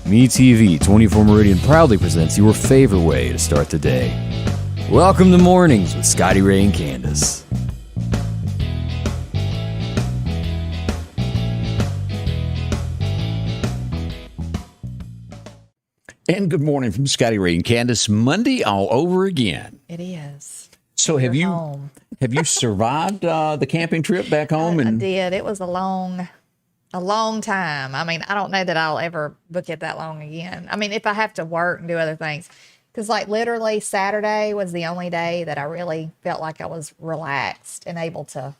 MeTV 24 Meridian proudly presents your favorite way to start the day. Welcome to Mornings with Scotty Ray and Candace. And good morning from Scotty Ray and Candace. Monday all over again. It is. So have you survived the camping trip back home? I did. It was a long time. I mean, I don't know that I'll ever book it that long again. I mean, if I have to work and do other things, because like literally Saturday was the only day that I really felt like I was relaxed and able to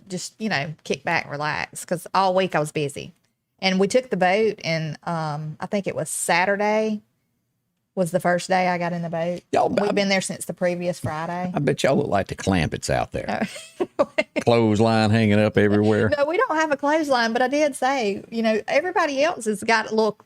just, kick back and relax, because all week I was busy. And we took the boat, and I think it was Saturday was the first day I got in the boat. We've been there since the previous Friday. I bet y'all look like the Clampets out there. Clothesline hanging up everywhere. No, we don't have a clothesline, but I did say, everybody else has got little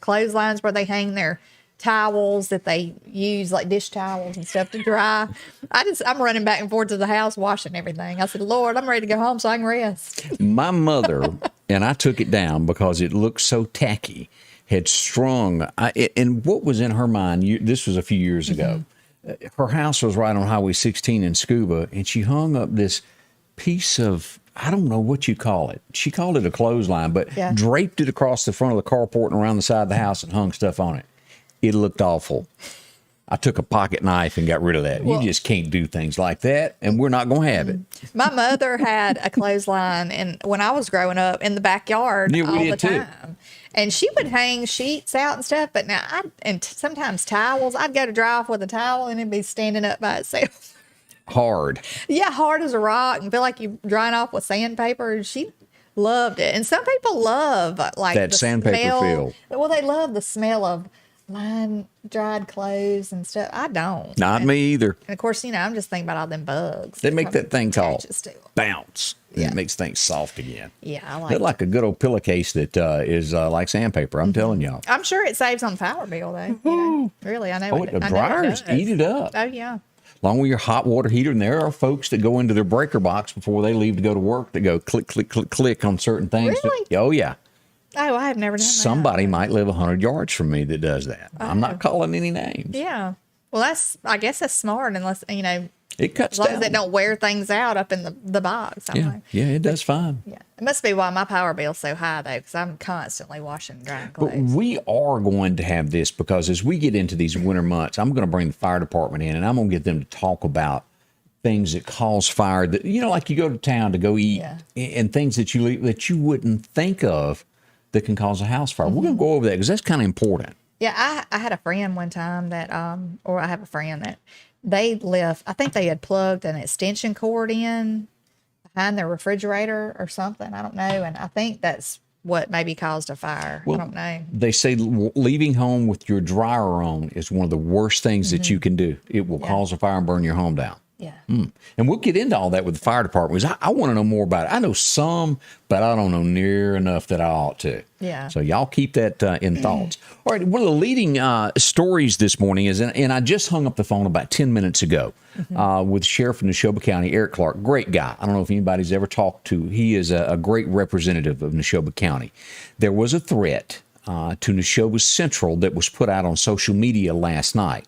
clotheslines where they hang their towels that they use, like dish towels and stuff, to dry. I'm running back and forth to the house washing everything. I said, Lord, I'm ready to go home so I can rest. My mother, and I took it down because it looked so tacky, had strung, and what was in her mind, this was a few years ago, her house was right on Highway 16 in Scuba, and she hung up this piece of, I don't know what you call it. She called it a clothesline, but draped it across the front of the carport and around the side of the house and hung stuff on it. It looked awful. I took a pocket knife and got rid of that. You just can't do things like that, and we're not going to have it. My mother had a clothesline, and when I was growing up, in the backyard all the time. And she would hang sheets out and stuff, but now sometimes towels. I'd go to dry off with a towel, and it'd be standing up by itself. Hard. Yeah, hard as a rock, and feel like you're drying off with sandpaper. She loved it, and some people love like that sandpaper feel. Well, they love the smell of line dried clothes and stuff. I don't. Not me either. And of course, I'm just thinking about all them bugs. They make that thing called bounce. Yeah. It makes things soft again. Yeah, I like They're it. like a good old pillowcase that is like sandpaper. I'm telling y'all. I'm sure it saves on the power bill, though. Really, I know. The dryers eat it up. Oh, yeah. Along with your hot water heater. And there are folks that go into their breaker box before they leave to go to work that go click, click, click, click on certain things. Really? Oh, yeah. Oh, I have never done that. Somebody might live 100 yards from me that does that. I'm not calling any names. Yeah. Well, I guess that's smart, unless, it cuts down. As long down. as they don't wear things out up in the box. Yeah, it does fine. Yeah. It must be why my power bill's so high, though, because I'm constantly washing and drying clothes. But we are going to have this, because as we get into these winter months, I'm going to bring the fire department in, and I'm going to get them to talk about things that cause fire. That like you go to town to go eat, and things that you wouldn't think of that can cause a house fire. We're going to go over that because that's kind of important. Yeah, I had a friend one time that, or I have a friend that they left, I think they had plugged an extension cord in behind their refrigerator or something. I don't know. And I think that's what maybe caused a fire. I don't know. They say leaving home with your dryer on is one of the worst things that you can do. It will cause a fire and burn your home down. Yeah. And we'll get into all that with the fire department, because I want to know more about it. I know some, but I don't know near enough that I ought to. Yeah. So y'all keep that in thoughts. All right. One of the leading stories this morning is, and I just hung up the phone about 10 minutes ago with Sheriff of Neshoba County, Eric Clark. Great guy. I don't know if anybody's ever talked to. He is a great representative of Neshoba County. There was a threat to Neshoba Central that was put out on social media last night.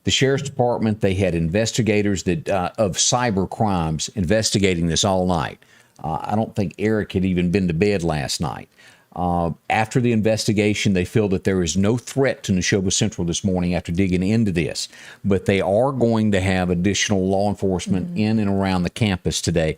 The Sheriff's Department, they had investigators that of cyber crimes investigating this all night. I don't think Eric had even been to bed last night. After the investigation, they feel that there is no threat to Neshoba Central this morning after digging into this. But they are going to have additional law enforcement in and around the campus today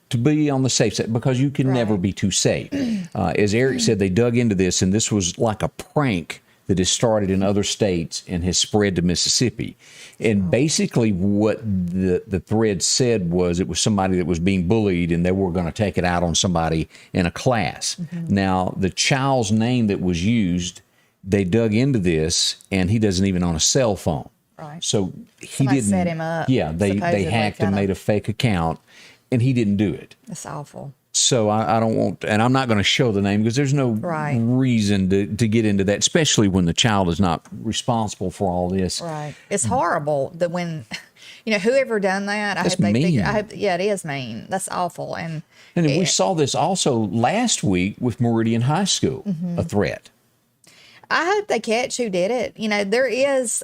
to be on the safe side, because you can never be too safe. As Eric said, they dug into this, and this was like a prank that has started in other states and has spread to Mississippi. And basically what the thread said was it was somebody that was being bullied, and they were going to take it out on somebody in a class. Now, the child's name that was used, they dug into this, and he doesn't even own a cell phone. Right. So Somebody set him up. Yeah, they hacked and made a fake account, and he didn't do it. That's awful. So I don't want, and I'm not going to show the name because there's no reason to get into that, especially when the child is not responsible for all this. Right. It's horrible that when, whoever done that, That's mean. It is mean. That's awful. And we saw this also last week with Meridian High School, a threat. I hope they catch who did it. There is,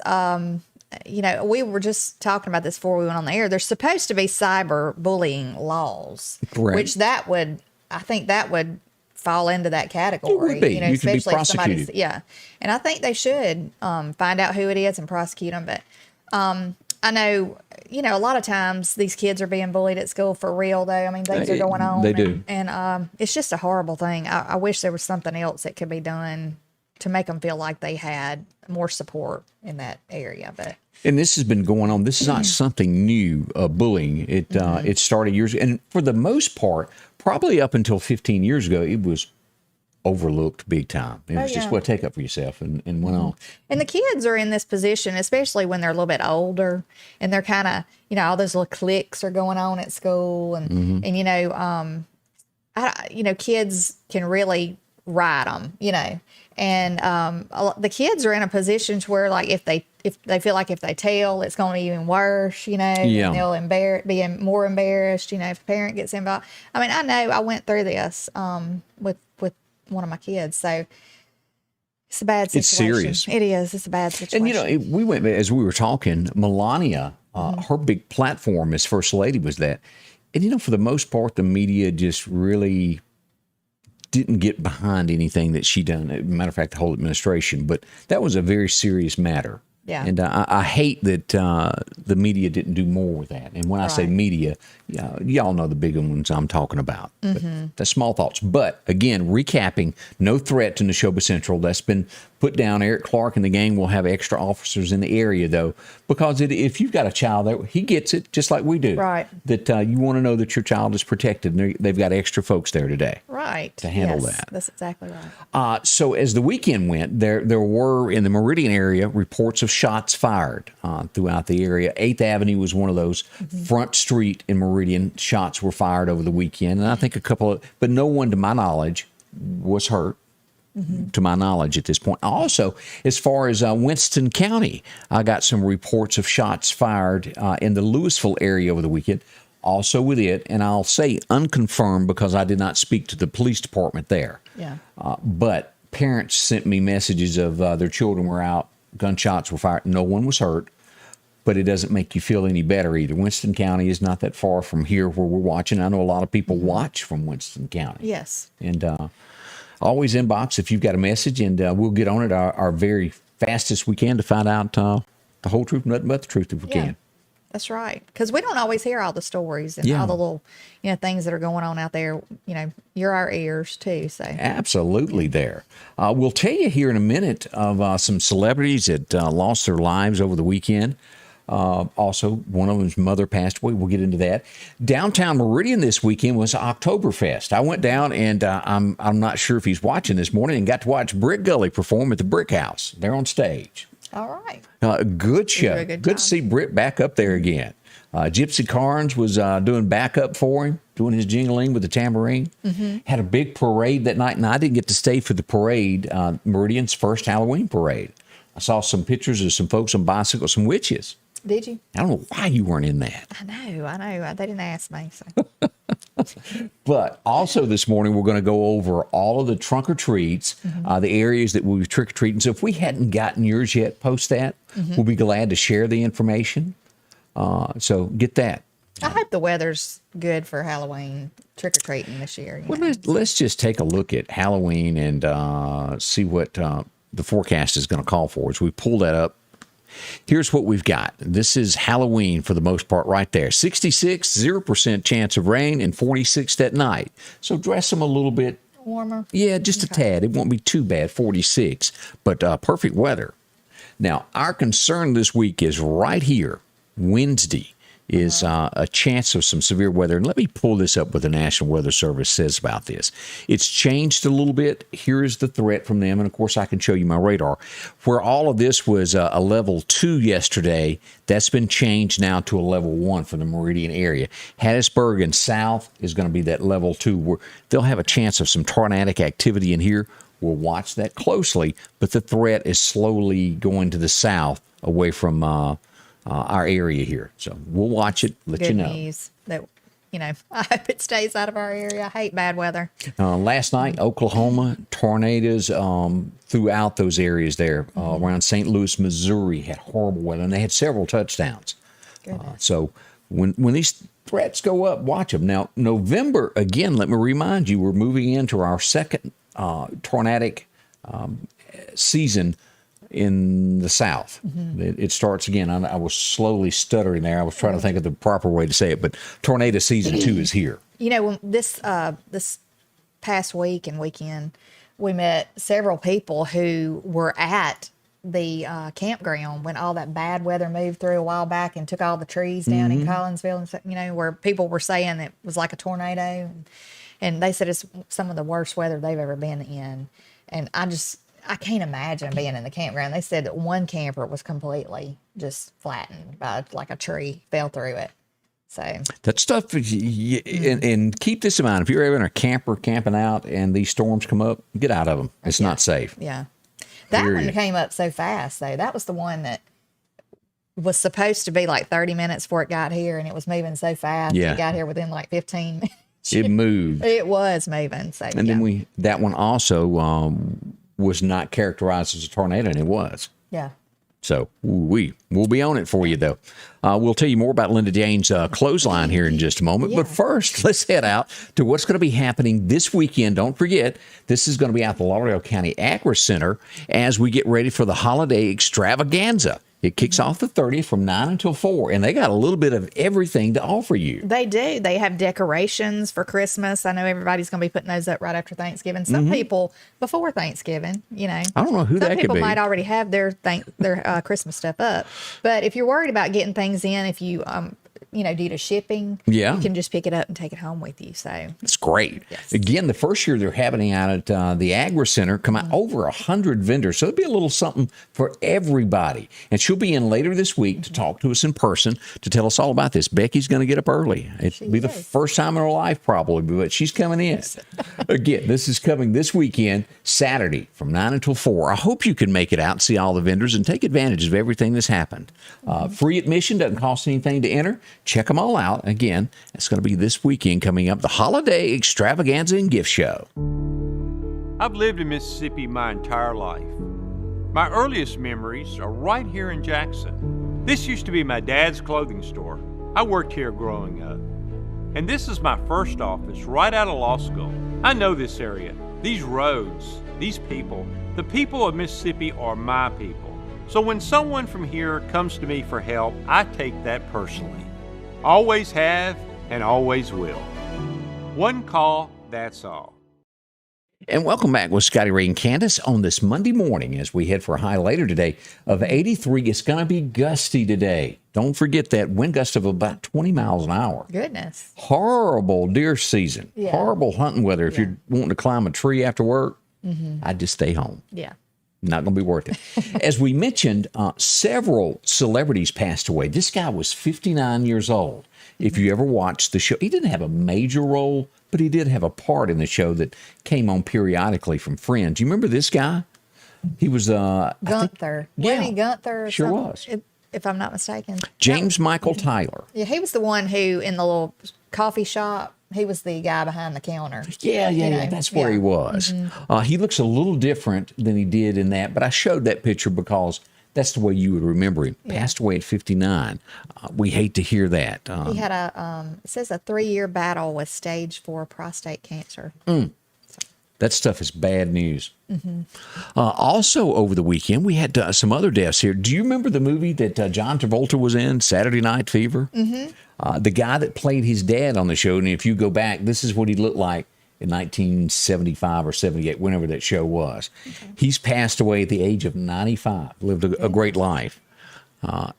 we were just talking about this before we went on the air. There's supposed to be cyber bullying laws, Correct. which I think that would fall into that category. It would be. You could be especially if prosecuted. yeah. And I think they should find out who it is and prosecute them. But I know, a lot of times these kids are being bullied at school for real, though. I mean, things are going on. They do. And it's just a horrible thing. I wish there was something else that could be done to make them feel like they had more support in that area. And this has been going on. This is not something new, bullying. It started years ago. And for the most part, probably up until 15 years ago, it was overlooked big time. It was just, take up for yourself and went on. And the kids are in this position, especially when they're a little bit older and they're kind of, all those little cliques are going on at school. And, kids can really ride them, and the kids are in a position to where, like, if they feel like if they tell, it's going to be even worse, and they'll be more embarrassed, if a parent gets involved. I mean, I know I went through this with one of my kids, so it's a bad situation. It's serious. It is. It's a bad situation. And we went, as we were talking, Melania, her big platform as First Lady was that, and for the most part, the media just really didn't get behind anything that she done. As a matter of fact, the whole administration, but that was a very serious matter. Yeah. And I hate that the media didn't do more with that. And when I say media, y'all know the big ones I'm talking about. But that's small thoughts. But again, recapping, no threat to Neshoba Central. That's been put down. Eric Clark and the gang will have extra officers in the area, though, because if you've got a child there, he gets it just like we do. Right. That you want to know that your child is protected. And they've got extra folks there today. Right. To handle that. That's exactly right. So as the weekend went, there were in the Meridian area reports of shots fired throughout the area. 8th Avenue was one of those. Front Street in Meridian, shots were fired over the weekend. And I think but no one to my knowledge was hurt. To my knowledge at this point. Also, as far as Winston County, I got some reports of shots fired in the Louisville area over the weekend. Also with it, and I'll say unconfirmed because I did not speak to the police department there. Yeah. But parents sent me messages of their children were out, gunshots were fired. No one was hurt, but it doesn't make you feel any better either. Winston County is not that far from here where we're watching. I know a lot of people watch from Winston County. Yes. And always inbox if you've got a message, and we'll get on it our very fastest we can to find out the whole truth, nothing but the truth if we can. That's right. Because we don't always hear all the stories and all the little, things that are going on out there. You're our ears too. So absolutely there. We'll tell you here in a minute of some celebrities that lost their lives over the weekend. Also, one of them's mother passed away. We'll get into that. Downtown Meridian this weekend was Oktoberfest. I went down, and I'm not sure if he's watching this morning, and got to watch Brick Gully perform at the Brick House. They're on stage. All right. Good show. Good to see Britt back up there again. Gypsy Carnes was doing backup for him, doing his jingling with the tambourine. Had a big parade that night, and I didn't get to stay for the parade, Meridian's first Halloween parade. I saw some pictures of some folks on bicycles, some witches. Did you? I don't know why you weren't in that. I know. They didn't ask me. So. But also this morning, we're going to go over all of the trunk or treats, the areas that we'll be trick or treating. So if we hadn't gotten yours yet, post that. We'll be glad to share the information. So get that. I hope the weather's good for Halloween trick or treating this year. Well, let's just take a look at Halloween and see what the forecast is going to call for. As we pull that up, here's what we've got. This is Halloween for the most part right there. 66, 0% chance of rain, and 46 that night. So dress them a little bit warmer. Yeah, just a tad. It won't be too bad, 46, but perfect weather. Now, our concern this week is right here. Wednesday is a chance of some severe weather. And let me pull this up what the National Weather Service says about this. It's changed a little bit. Here is the threat from them. And, of course, I can show you my radar. Where all of this was a level 2 yesterday, that's been changed now to a level 1 for the Meridian area. Hattiesburg and south is going to be that level 2 where they'll have a chance of some tornadic activity in here. We'll watch that closely. But the threat is slowly going to the south away from our area here. So we'll watch it, let you know. News that I hope it stays out of our area. I hate bad weather. Last night, Oklahoma, tornadoes throughout those areas there. Around St. Louis, Missouri had horrible weather, and they had several touchdowns. So when these threats go up, watch them. Now, November, again, let me remind you, we're moving into our second tornadic season in the South. It starts again. I was slowly stuttering there. I was trying to think of the proper way to say it, but tornado season 2 is here. When this past week and weekend, we met several people who were at the campground when all that bad weather moved through a while back and took all the trees down in Collinsville, and where people were saying it was like a tornado, and they said it's some of the worst weather they've ever been in. And I can't imagine being in the campground. They said that one camper was completely just flattened by like a tree fell through it. So that stuff, and keep this in mind. If you're ever in a camper camping out and these storms come up, get out of them. It's not safe. Yeah. That one came up so fast, though. That was the one that was supposed to be like 30 minutes before it got here, and it was moving so fast. It got here within like 15 minutes. It moved. It was moving. So, and then that one also was not characterized as a tornado, and it was. Yeah. So we'll be on it for you, though. We'll tell you more about Linda Jane's clothesline here in just a moment. Yeah. But first, let's head out to what's going to be happening this weekend. Don't forget, this is going to be at the Lauderdale County Agri Center as we get ready for the holiday extravaganza. It kicks off the 30th from 9 until 4, and they got a little bit of everything to offer you. They do. They have decorations for Christmas. I know everybody's going to be putting those up right after Thanksgiving. Some people before Thanksgiving, I don't know who that could be. Some people might already have their Christmas stuff up. But if you're worried about getting things in, if you due to shipping, you can just pick it up and take it home with you. So it's great. Yes. Again, the first year they're having it out at the Agri Center, come out over 100 vendors. So it'll be a little something for everybody. And she'll be in later this week to talk to us in person to tell us all about this. Becky's going to get up early. It'll be the first time in her life probably, but she's coming in. Again, this is coming this weekend, Saturday from 9 until 4. I hope you can make it out and see all the vendors and take advantage of everything that's happened. Free admission, doesn't cost anything to enter. Check them all out. Again, it's going to be this weekend coming up, the Holiday Extravaganza and Gift Show. I've lived in Mississippi my entire life. My earliest memories are right here in Jackson. This used to be my dad's clothing store. I worked here growing up. And this is my first office right out of law school. I know this area, these roads, these people. The people of Mississippi are my people. So when someone from here comes to me for help, I take that personally. Always have and always will. One call, that's all. And welcome back with Scotty Ray and Candace on this Monday morning as we head for a high later today of 83. It's going to be gusty today. Don't forget that wind gust of about 20 miles an hour. Goodness. Horrible deer season. Yeah. Horrible hunting weather. If you're wanting to climb a tree after work, I'd just stay home. Yeah. Not going to be worth it. As we mentioned, several celebrities passed away. This guy was 59 years old. If you ever watched the show, he didn't have a major role, but he did have a part in the show that came on periodically from Friends. You remember this guy? He was Gunther. Woody Gunther. Or sure something, was. If I'm not mistaken. James Michael Tyler. Yeah, he was the one who in the little coffee shop. He was the guy behind the counter. Yeah. That's where he was. He looks a little different than he did in that, but I showed that picture because that's the way you would remember him. Passed away at 59. We hate to hear that. He had it says a 3-year battle with stage 4 prostate cancer. That stuff is bad news. Also over the weekend, we had some other deaths here. Do you remember the movie that John Travolta was in, Saturday Night Fever? The guy that played his dad on the show, and if you go back, this is what he looked like in 1975 or 78, whenever that show was. He's passed away at the age of 95, lived a great life.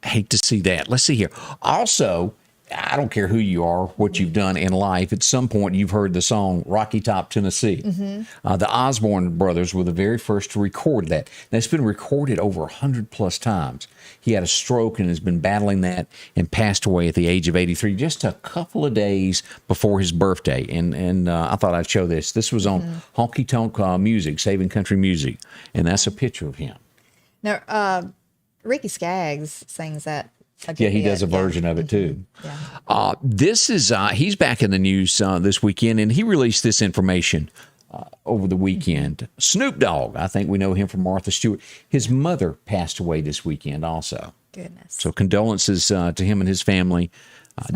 Hate to see that. Let's see here. Also, I don't care who you are, what you've done in life. At some point, you've heard the song Rocky Top, Tennessee. The Osborne brothers were the very first to record that. Now, it's been recorded over 100 plus times. He had a stroke and has been battling that and passed away at the age of 83, just a couple of days before his birthday. And I thought I'd show this. This was on Honky Tonk Music, Saving Country Music, and that's a picture of him. Now, Ricky Skaggs sings that Yeah, he does a version of it too. Yeah. This is he's back in the news this weekend, and he released this information over the weekend. Snoop Dogg, I think we know him from Martha Stewart. His mother passed away this weekend also. Goodness. So condolences to him and his family.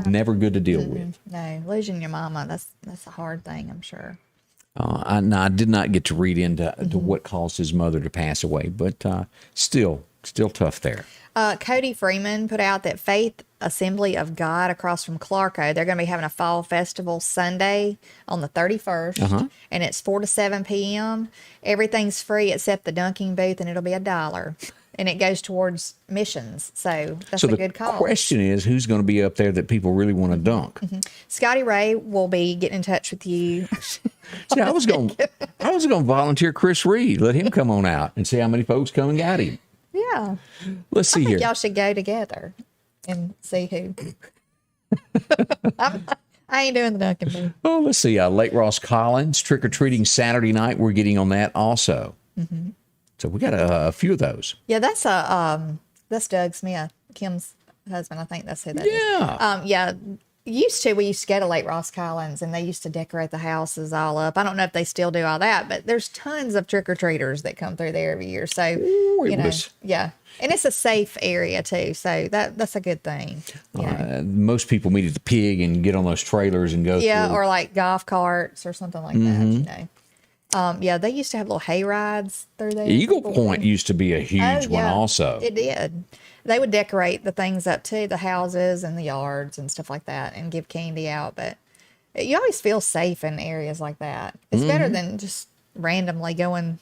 Never good to deal with. No, losing your mama, that's a hard thing, I'm sure. I did not get to read into to what caused his mother to pass away, but still tough there. Cody Freeman put out that Faith Assembly of God across from Clarko, they're going to be having a fall festival Sunday on the 31st, and it's 4 to 7 p.m. Everything's free except the dunking booth, and it'll be $1. And it goes towards missions, so that's a good cause. So the question is, who's going to be up there that people really want to dunk? Scotty Ray will be getting in touch with you. See, I was going to volunteer Chris Reed, let him come on out and see how many folks come and got him. Yeah. Let's see here. Y'all should go together and see who. I ain't doing the dunking booth. Oh, let's see. Lake Ross Collins, trick-or-treating Saturday night. We're getting on that also. So we got a few of those. Yeah, that's Doug Smith, Kim's husband. I think that's who that is. Yeah. We used to go to Lake Ross Collins, and they used to decorate the houses all up. I don't know if they still do all that, but there's tons of trick-or-treaters that come through there every year. So, yeah. And it's a safe area, too. So that's a good thing. Most people meet at the Pig and get on those trailers and go through. Or like golf carts or something like that, they used to have little hay rides through there. Eagle Point used to be a huge one also. It did. They would decorate the things up too, the houses and the yards and stuff like that, and give candy out. But you always feel safe in areas like that. It's better than just randomly going,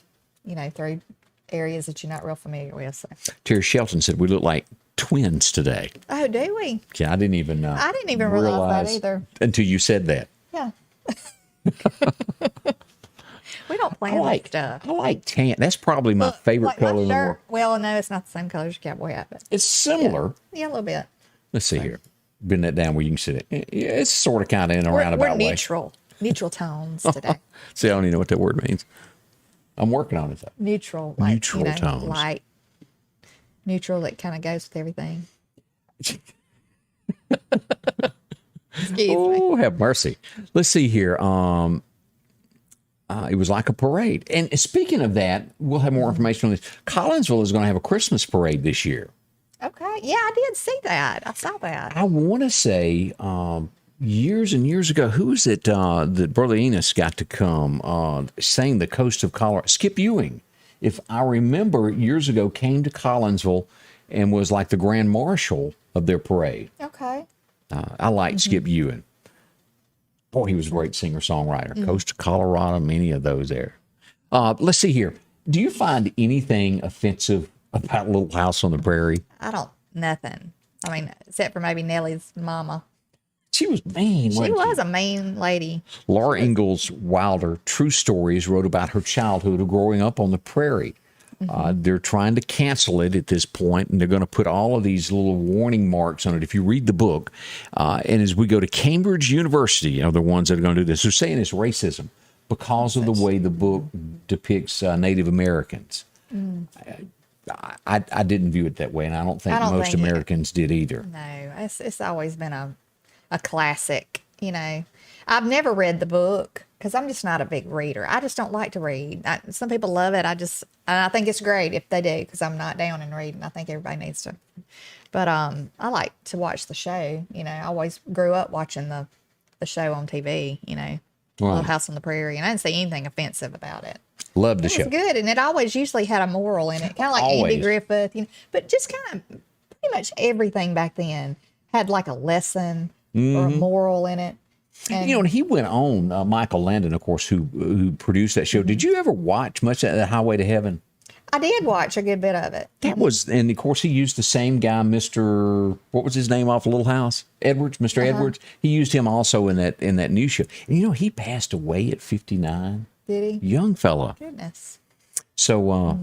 through areas that you're not real familiar with. So. Terry Shelton said we look like twins today. Oh, do we? Yeah, I didn't even realize that either. Until you said that. Yeah. We don't plan that stuff. I like tan. That's probably my favorite color in the world. Well, no, it's not the same color as your cowboy hat, but it's similar. Yeah, a little bit. Let's see here. Bend that down where you can see it. Yeah, it's sort of kind of in a roundabout way. We're neutral tones today. See, I don't even know what that word means. I'm working on it though. Neutral, tones. Light. Neutral that kind of goes with everything. Excuse me. Oh, have mercy. Let's see here. It was like a parade. And speaking of that, we'll have more information on this. Collinsville is going to have a Christmas parade this year. Okay. Yeah, I did see that. I saw that. I want to say years and years ago, who was it that Brother Enos got to come sang the Coast of Colorado? Skip Ewing, if I remember, years ago came to Collinsville and was like the Grand Marshal of their parade. Okay. I like Skip Ewing. Boy, he was a great singer-songwriter. Coast of Colorado, many of those there. Let's see here. Do you find anything offensive about Little House on the Prairie? Nothing. I mean, except for maybe Nellie's mama. She was mean. She was a mean lady. Laura Ingalls Wilder, True Stories, wrote about her childhood of growing up on the prairie. They're trying to cancel it at this point, and they're going to put all of these little warning marks on it if you read the book. And as we go to Cambridge University, the ones that are going to do this, they're saying it's racism because of the way the book depicts Native Americans. I didn't view it that way, and I don't think most Americans did either. No, it's always been a classic, I've never read the book because I'm just not a big reader. I just don't like to read. Some people love it. I think it's great if they do because I'm not down in reading. I think everybody needs to. But I like to watch the show. I always grew up watching the show on TV, Little House on the Prairie, and I didn't see anything offensive about it. Love the show. It was good, and it always usually had a moral in it, kind of like Andy Griffith, but just kind of pretty much everything back then had like a lesson or a moral in it. And, and he went on, Michael Landon, of course, who produced that show. Did you ever watch much of that Highway to Heaven? I did watch a good bit of it. That was, and of course, he used the same guy, Mr. What was his name off Little House? Edwards, Mr. Edwards. He used him also in that news show. And he passed away at 59. Did he? Young fella. Goodness. So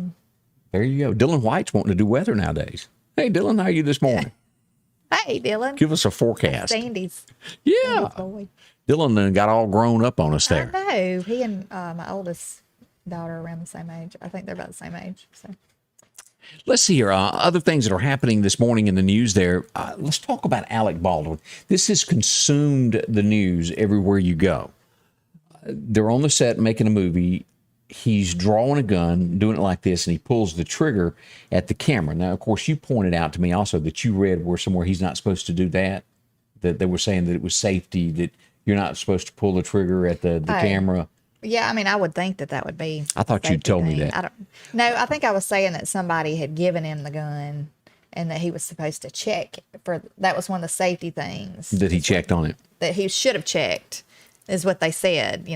there you go. Dylan White's wanting to do weather nowadays. Hey, Dylan, how are you this morning? Hey, Dylan. Give us a forecast. Sandy's. Yeah. Dylan got all grown up on us there. I know. He and my oldest daughter are around the same age. I think they're about the same age. So. Let's see here. Other things that are happening this morning in the news there. Let's talk about Alec Baldwin. This has consumed the news everywhere you go. They're on the set making a movie. He's drawing a gun, doing it like this, and he pulls the trigger at the camera. Now, of course, you pointed out to me also that you read where somewhere he's not supposed to do that, that they were saying that it was safety, that you're not supposed to pull the trigger at the camera. Yeah, I mean, I would think that would be. I thought you'd told me that. I think I was saying that somebody had given him the gun and that he was supposed to check that was one of the safety things. That he checked on it. That he should have checked, is what they said,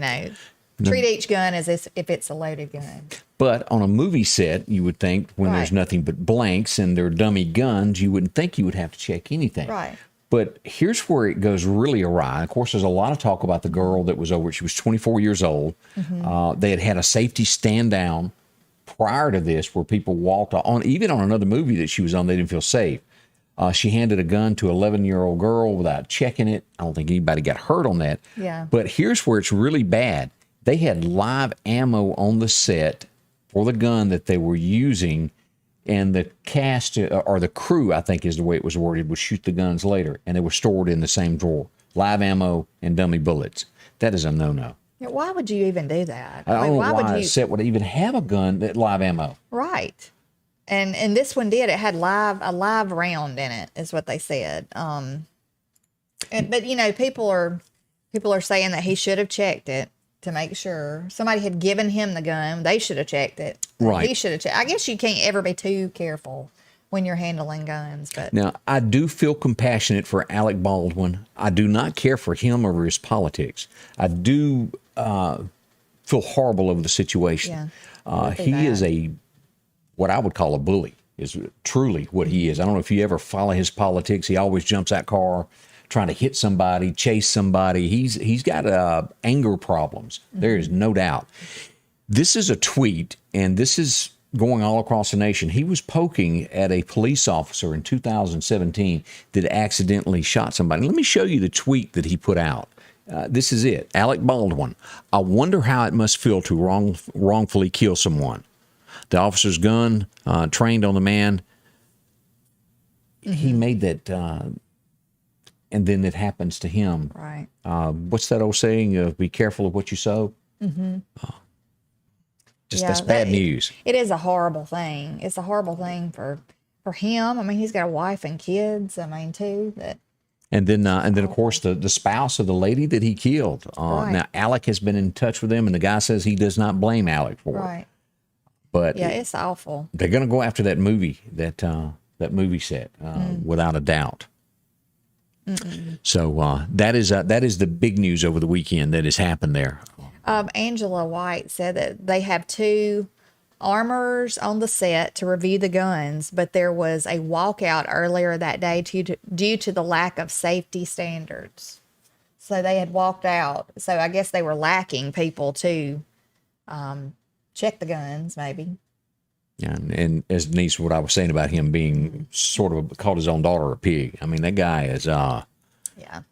Treat each gun as if it's a loaded gun. But on a movie set, you would think when there's nothing but blanks and they're dummy guns, you wouldn't think you would have to check anything. Right. But here's where it goes really awry. Of course, there's a lot of talk about the girl that was over. She was 24 years old. Mm-hmm. They had a safety stand down prior to this where people walked on, even on another movie that she was on, they didn't feel safe. She handed a gun to an 11-year-old girl without checking it. I don't think anybody got hurt on that. Yeah. But here's where it's really bad. They had live ammo on the set for the gun that they were using, and the cast, or the crew, I think is the way it was worded, would shoot the guns later, and they were stored in the same drawer. Live ammo and dummy bullets. That is a no-no. Yeah, why would you even do that? I don't know why a set would even have a gun that live ammo. Right. And this one did. It had a live round in it, is what they said. But people are saying that he should have checked it to make sure. Somebody had given him the gun. They should have checked it. Right. He should have checked. I guess you can't ever be too careful when you're handling guns. But now, I do feel compassionate for Alec Baldwin. I do not care for him or his politics. I do feel horrible over the situation. Yeah, he is what I would call a bully, is truly what he is. I don't know if you ever follow his politics. He always jumps that car trying to hit somebody, chase somebody. He's got anger problems. Mm-hmm. There is no doubt. This is a tweet, and this is going all across the nation. He was poking at a police officer in 2017 that accidentally shot somebody. Let me show you the tweet that he put out. This is it. Alec Baldwin. I wonder how it must feel to wrongfully kill someone. The officer's gun trained on the man. Mm-hmm. He made that... and then it happens to him. Right. What's that old saying of be careful of what you sow? Mm-hmm. That's bad news. It is a horrible thing. It's a horrible thing for him. I mean, he's got a wife and kids. I mean, too. And then of course the spouse of the lady that he killed. Right. Now Alec has been in touch with them, and the guy says he does not blame Alec for it. But yeah, it's awful. They're going to go after that movie, that movie set, without a doubt. Mm-mm. So that is the big news over the weekend that has happened there. Angela White said that they have 2 armors on the set to review the guns, but there was a walkout earlier that day due to the lack of safety standards. So they had walked out. So I guess they were lacking people to check the guns, maybe. Yeah, and as Denise, what I was saying about him being sort of called his own daughter a pig. I mean, that guy is. Yeah.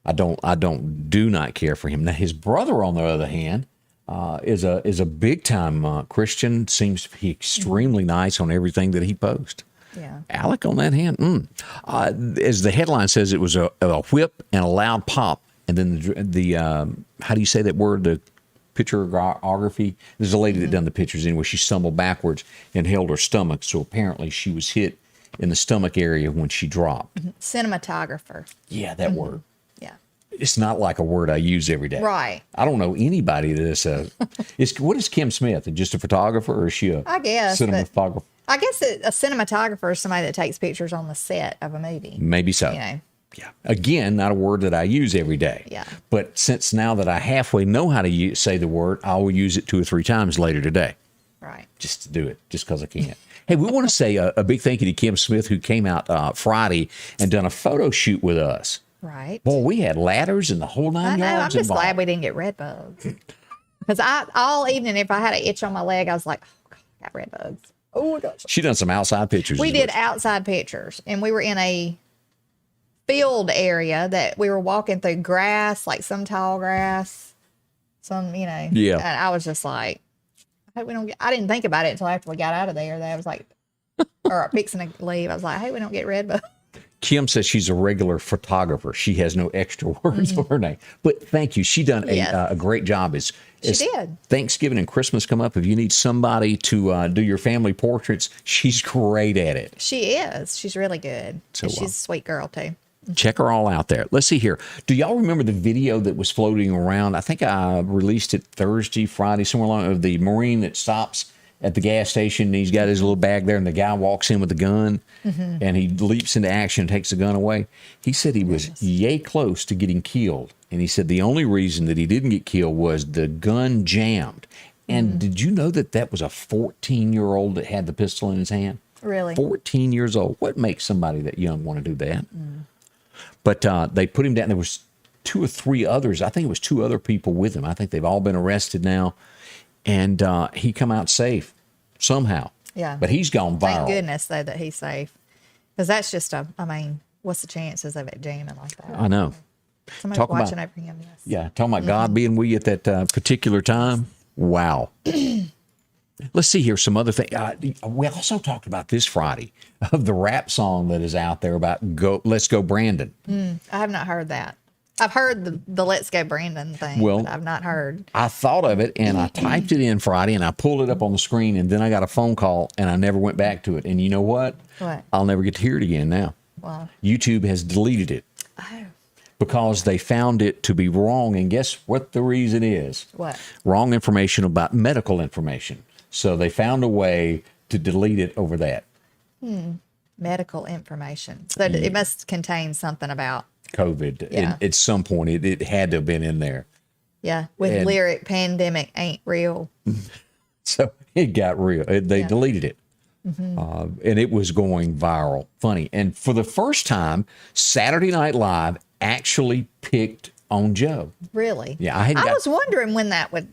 I do not care for him. Now, his brother, on the other hand, is a big time Christian. Seems to be extremely nice on everything that he posts. Yeah. Alec, on that hand, as the headline says, it was a whip and a loud pop, and then the how do you say that word? The picturography. There's a lady that done the pictures anyway. She stumbled backwards and held her stomach, so apparently she was hit in the stomach area when she dropped. Mm-hmm. Cinematographer. Yeah, that word. Yeah. It's not like a word I use every day. Right. I don't know anybody that's what is Kim Smith? Just a photographer, or is she a cinematographer? I guess a cinematographer is somebody that takes pictures on the set of a movie. Maybe so. Yeah. Again, not a word that I use every day. Yeah. But since now that I halfway know how to say the word, I will use it 2 or 3 times later today. Right. Just to do it, just because I can't. Hey, we want to say a big thank you to Kim Smith, who came out Friday and done a photo shoot with us. Right. Boy, we had ladders and the whole 9 yards. I'm just glad we didn't get red bugs. Because all evening, if I had an itch on my leg, I was like, oh, God, I got red bugs. Oh, my gosh. She done some outside pictures. We did outside pictures, and we were in a field area that we were walking through grass, like some tall grass, Yeah. And I was just like, I hope we don't I didn't think about it until after we got out of there. That I was like, or fixing to leave. I was like, hey, we don't get red bugs. Kim says she's a regular photographer. She has no extra words for her name. But thank you. She done a great job. As did. Thanksgiving and Christmas come up, if you need somebody to do your family portraits, she's great at it. She is. She's really good. So, she's a sweet girl, too. Check her all out there. Let's see here. Do y'all remember the video that was floating around? I think I released it Thursday, Friday, somewhere along, of the Marine that stops at the gas station, and he's got his little bag there, and the guy walks in with the gun, and he leaps into action and takes the gun away. He said he was yay close to getting killed, and he said the only reason that he didn't get killed was the gun jammed. And did you know that that was a 14-year-old that had the pistol in his hand? Really? 14 years old. What makes somebody that young want to do that? But they put him down. There was 2 or 3 others. I think it was 2 other people with him. I think they've all been arrested now. And he come out safe somehow. Yeah. But he's gone viral. Thank goodness, though, that he's safe. Because that's just what's the chances of it jamming like that? I know. Somebody's Talk watching about, over him, yes. Yeah, talking about God being with you at that particular time. Wow. Let's see here some other things. We also talked about this Friday of the rap song that is out there about Let's Go Brandon. I have not heard that. I've heard the Let's Go Brandon thing, but I've not heard. I thought of it, and I typed it in Friday, and I pulled it up on the screen, and then I got a phone call, and I never went back to it. And you know what? What? I'll never get to hear it again now. Wow. YouTube has deleted it. Oh. Because they found it to be wrong, and guess what the reason is? What? Wrong information about medical information. So they found a way to delete it over that. Medical information. So it must contain something about COVID. Yeah. And at some point, it had to have been in there. Yeah, with lyric pandemic ain't real. So it got real. They deleted it. And it was going viral. Funny. And for the first time, Saturday Night Live actually picked on Joe. Really? Yeah. I was wondering when that would,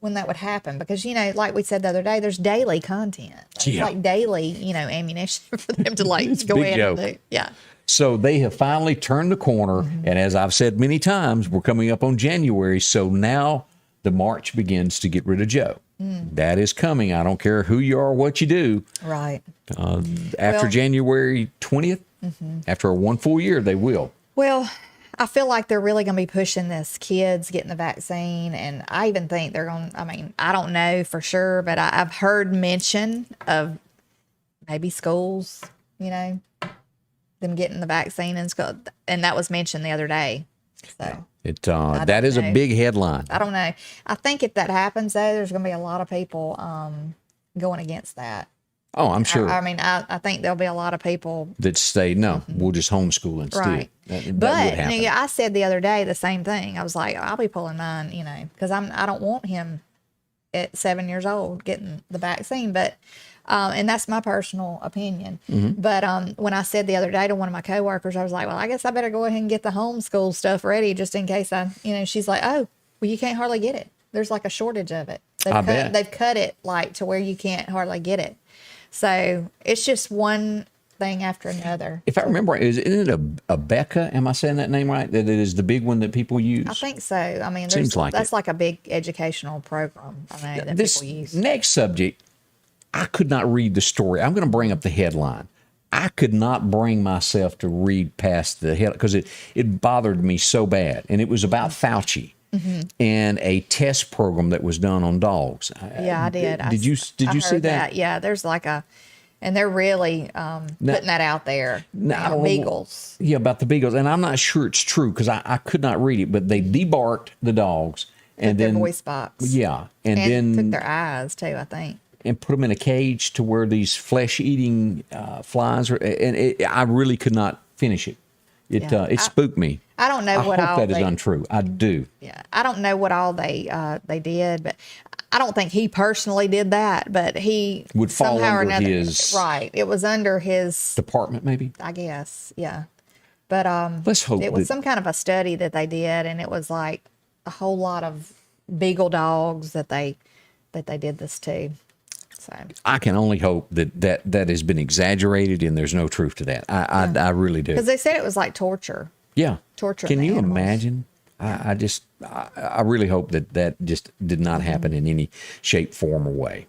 when that would happen, because, like we said the other day, there's daily content. It's like daily, ammunition for them to go Big in Joe. and do. Yeah. So they have finally turned the corner. And as I've said many times, we're coming up on January. So now the march begins to get rid of Joe. That is coming. I don't care who you are or what you do. Right. After January 20th, after 1 full year, they will. Well, I feel like they're really going to be pushing this kids getting the vaccine. And I even think they're going to, I don't know for sure, but I've heard mention of maybe schools, them getting the vaccine in school. And that was mentioned the other day. So that is a big headline. I don't know. I think if that happens, though, there's going to be a lot of people going against that. Oh, I'm sure. I think there'll be a lot of people that say, no, we'll just homeschool instead. Right. That would but happen. I said the other day the same thing. I was like, I'll be pulling mine, because I don't want him at 7 years old getting the vaccine. But and that's my personal opinion. But when I said the other day to one of my coworkers, I was like, well, I guess I better go ahead and get the homeschool stuff ready just in case she's like, oh, well, you can't hardly get it. There's like a shortage of it. They've cut it like to where you can't hardly get it. So it's just one thing after another. If I remember right, isn't it a Becca? Am I saying that name right? That it is the big one that people use? I think so. Seems like that's like a big educational program. That this people use. Next subject, I could not read the story. I'm going to bring up the headline. I could not bring myself to read past the headline because it bothered me so bad. And it was about Fauci. And a test program that was done on dogs. Yeah, I did. Did you see that? Yeah, there's and they're really putting that out there. Beagles. Yeah, about the beagles, and I'm not sure it's true because I could not read it. But they debarked the dogs and their then voice box. Yeah, and then took their eyes too, I think. And put them in a cage to where these flesh-eating flies are. And I really could not finish it. It spooked me. I don't know what all that is untrue. I do. Yeah, I don't know what all they did, but I don't think he personally did that. But he would fall somehow or under another, his right. It was under his department, maybe. I guess, yeah. But let's hope it was some kind of a study that they did, and it was like a whole lot of beagle dogs that they did this to. So I can only hope that has been exaggerated and there's no truth to that. I really do. Because they said it was like torture. Yeah. Torture. Can you animals. imagine? I really hope that just did not happen in any shape, form, or way.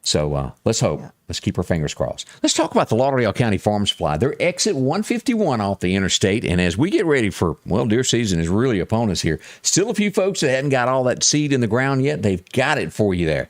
So let's hope. Let's keep our fingers crossed. Let's talk about the Lauderdale County Farm Supply. They're exit 151 off the interstate. And as we get ready for, well, deer season is really upon us here. Still a few folks that hadn't got all that seed in the ground yet. They've got it for you there.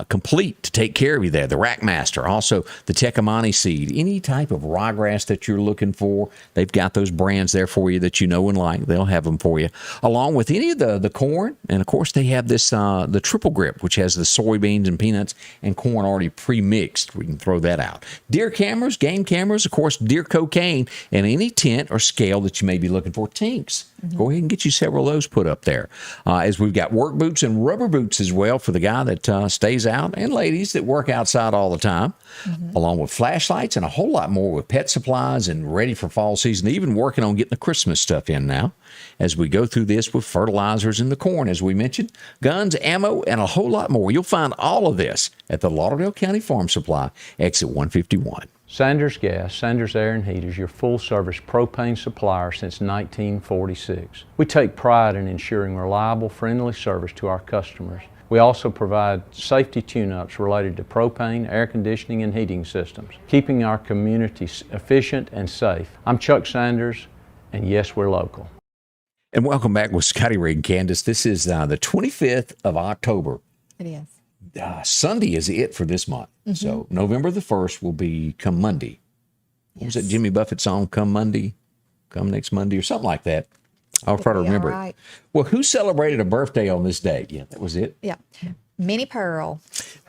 Complete to take care of you there. The Rackmaster, also the Tecumani seed. Any type of ryegrass that you're looking for, they've got those brands there for you that you know and like. They'll have them for you. Along with any of the corn. And, of course, they have this, the Triple Grip, which has the soybeans and peanuts and corn already pre-mixed. We can throw that out. Deer cameras, game cameras, of course, deer cocaine, and any tent or scale that you may be looking for. Tinks. Go ahead and get you several of those put up there. As we've got work boots and rubber boots as well for the guy that stays out, and ladies that work outside all the time, along with flashlights and a whole lot more with pet supplies and ready for fall season, even working on getting the Christmas stuff in now. As we go through this with fertilizers and the corn, as we mentioned, guns, ammo, and a whole lot more. You'll find all of this at the Lauderdale County Farm Supply, exit 151. Sanders Gas, Sanders Air and Heat is your full-service propane supplier since 1946. We take pride in ensuring reliable, friendly service to our customers. We also provide safety tune-ups related to propane, air conditioning, and heating systems, keeping our community efficient and safe. I'm Chuck Sanders, and yes, we're local. And welcome back with Scotty Ray Candace. This is the 25th of October. It is. Sunday is it for this month. So November the 1st will be come Monday. What was that Jimmy Buffett song, Come Monday, Come Next Monday, or something like that? I'll try to remember it. Well, who celebrated a birthday on this day? Yeah, that was it. Yeah. Minnie Pearl.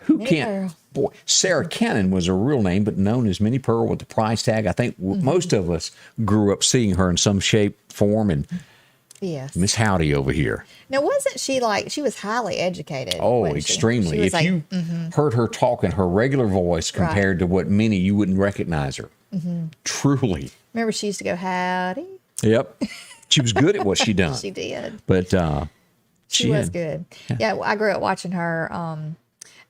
Who can't? Boy, Sarah Cannon was her real name, but known as Minnie Pearl with the price tag. I think most of us grew up seeing her in some shape, form, and yes. Miss Howdy over here. Now, wasn't she she was highly educated? Oh, wasn't extremely. She was if you heard her talk in her regular voice compared to what Minnie, you wouldn't recognize her. Truly. Remember, she used to go, howdy? Yep. She was good at what she done. She did. But she was good. Yeah, I grew up watching her,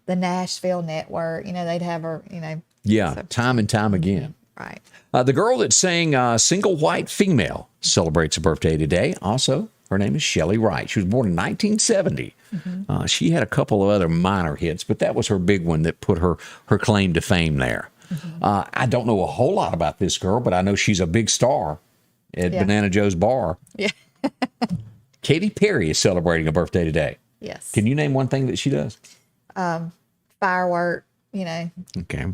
the Nashville Network. You know, they'd have her, Yeah, so, time and time again. Right. The girl that sang Single White Female celebrates a birthday today. Also, her name is Shelley Wright. She was born in 1970. She had a couple of other minor hits, but that was her big one that put her claim to fame there. I don't know a whole lot about this girl, but I know she's a big star at Banana Joe's Bar. Yeah. Katy Perry is celebrating a birthday today. Yes. Can you name one thing that she does? Firework, Okay.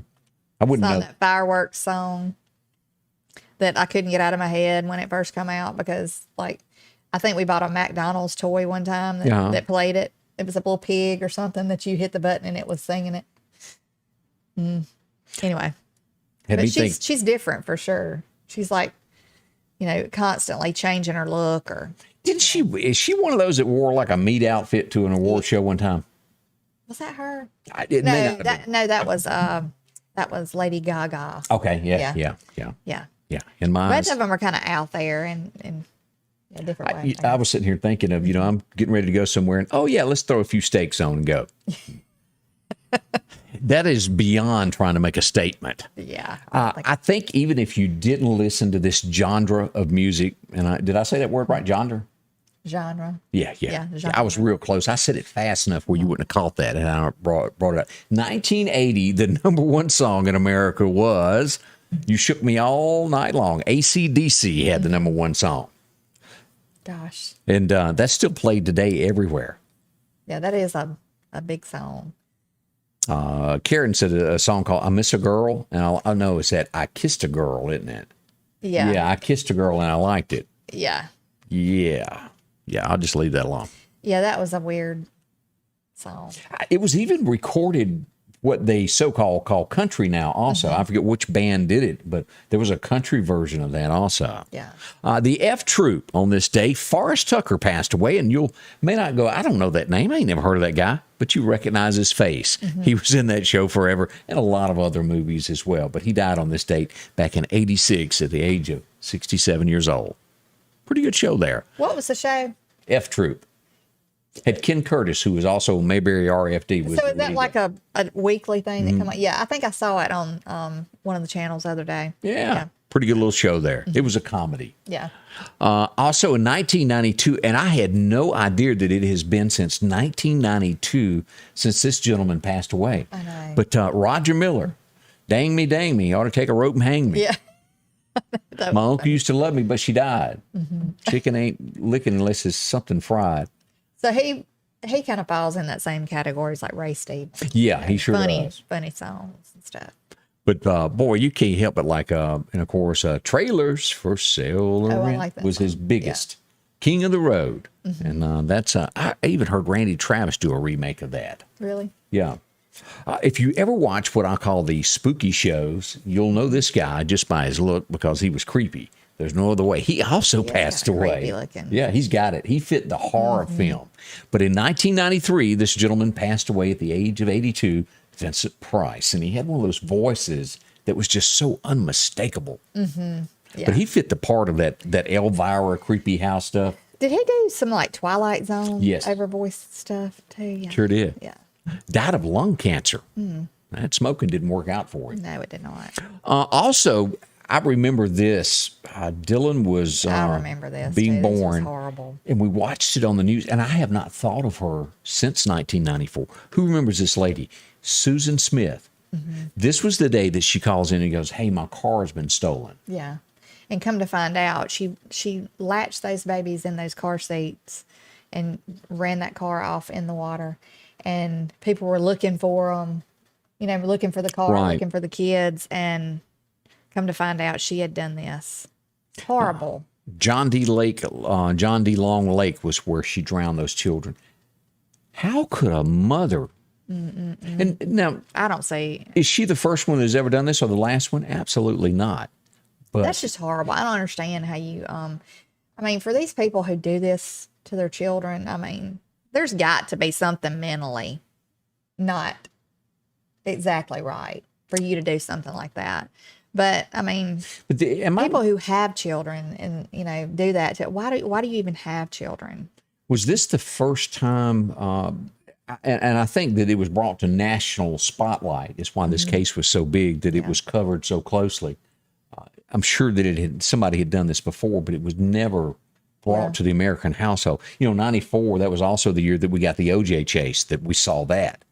I wouldn't know. That fireworks song that I couldn't get out of my head when it first came out because, I think we bought a McDonald's toy one time that played it. It was a little pig or something that you hit the button and it was singing it. Anyway, but she's different for sure. She's constantly changing her look. Or is she one of those that wore like a meat outfit to an award show one time? Was that her? That was Lady Gaga. Okay, yeah. In my eyes, both of them are kind of out there in a different way. I was sitting here thinking of, I'm getting ready to go somewhere, and let's throw a few steaks on and go. That is beyond trying to make a statement. Yeah. I think even if you didn't listen to this genre of music, and did I say that word right? Genre? Yeah. Genre. I was real close. I said it fast enough where you wouldn't have caught that, and I brought it up. 1980, the number one song in America was "You Shook Me All Night Long." AC/DC had the number one song. Gosh. And that's still played today everywhere. Yeah, that is a big song. Karen said a song called "I Miss a Girl," and I know it's that "I Kissed a Girl," isn't it? Yeah. Yeah, I kissed a girl and I liked it. Yeah. Yeah, I'll just leave that alone. Yeah, that was a weird song. It was even recorded what they so-called call country now also. I forget which band did it, but there was a country version of that also. Yeah. The F Troop on this day, Forrest Tucker passed away, and you may not go, I don't know that name. I ain't never heard of that guy, but you recognize his face. He was in that show forever and a lot of other movies as well, but he died on this date back in 86 at the age of 67 years old. Pretty good show there. What was the show? F Troop. Had Ken Curtis, who was also Mayberry RFD. So is that like a weekly thing that come out? Yeah, I think I saw it on one of the channels the other day. Yeah. Pretty good little show there. It was a comedy. Yeah. Also in 1992, and I had no idea that it has been since 1992 since this gentleman passed away. I know. But Roger Miller, Dang me, ought to take a rope and hang me. Yeah. My uncle used to love me, but she died. Chicken ain't licking unless it's something fried. So he kind of falls in that same category as like Ray Stevens. Yeah, he sure does. Funny songs and stuff. But boy, you can't help it. Like, and of course, Trailers for Sale or I Rent like that was his song. biggest. King of the Road. And that's, I even heard Randy Travis do a remake of that. Really? Yeah. If you ever watch what I call the spooky shows, you'll know this guy just by his look because he was creepy. There's no other way. He also passed away. Creepy looking. Yeah, he's got it. He fit the horror film. But in 1993, this gentleman passed away at the age of 82, Vincent Price. And he had one of those voices that was just so unmistakable. Yeah. But he fit the part of that Elvira creepy house stuff. Did he do some like Twilight Zone Yes. over voice stuff too? Yeah. Sure did. Yeah. Died of lung cancer. That smoking didn't work out for him. No, it did not. Also, I remember this. Dylan was I remember this. being too. This was born. horrible. And we watched it on the news, and I have not thought of her since 1994. Who remembers this lady? Susan Smith. This was the day that she calls in and goes, "Hey, my car's been stolen." Yeah. And come to find out, she latched those babies in those car seats and ran that car off in the water. And people were looking for them, looking for the car, Right. looking for the kids. And come to find out, she had done this. It's horrible. John D. Long Lake was where she drowned those children. How could a mother? And now, I don't see. is she the first one that's ever done this, or the last one? Absolutely not. But That's just horrible. I don't understand how you, for these people who do this to their children, there's got to be something mentally not exactly right for you to do something like that. But people who have children and do that. Why do you even have children? Was this the first time? And I think that it was brought to national spotlight. It's why this case was so big that it was covered so closely. I'm sure that somebody had done this before, but it was never brought to the American household. 94, that was also the year that we got the OJ chase, that we saw that.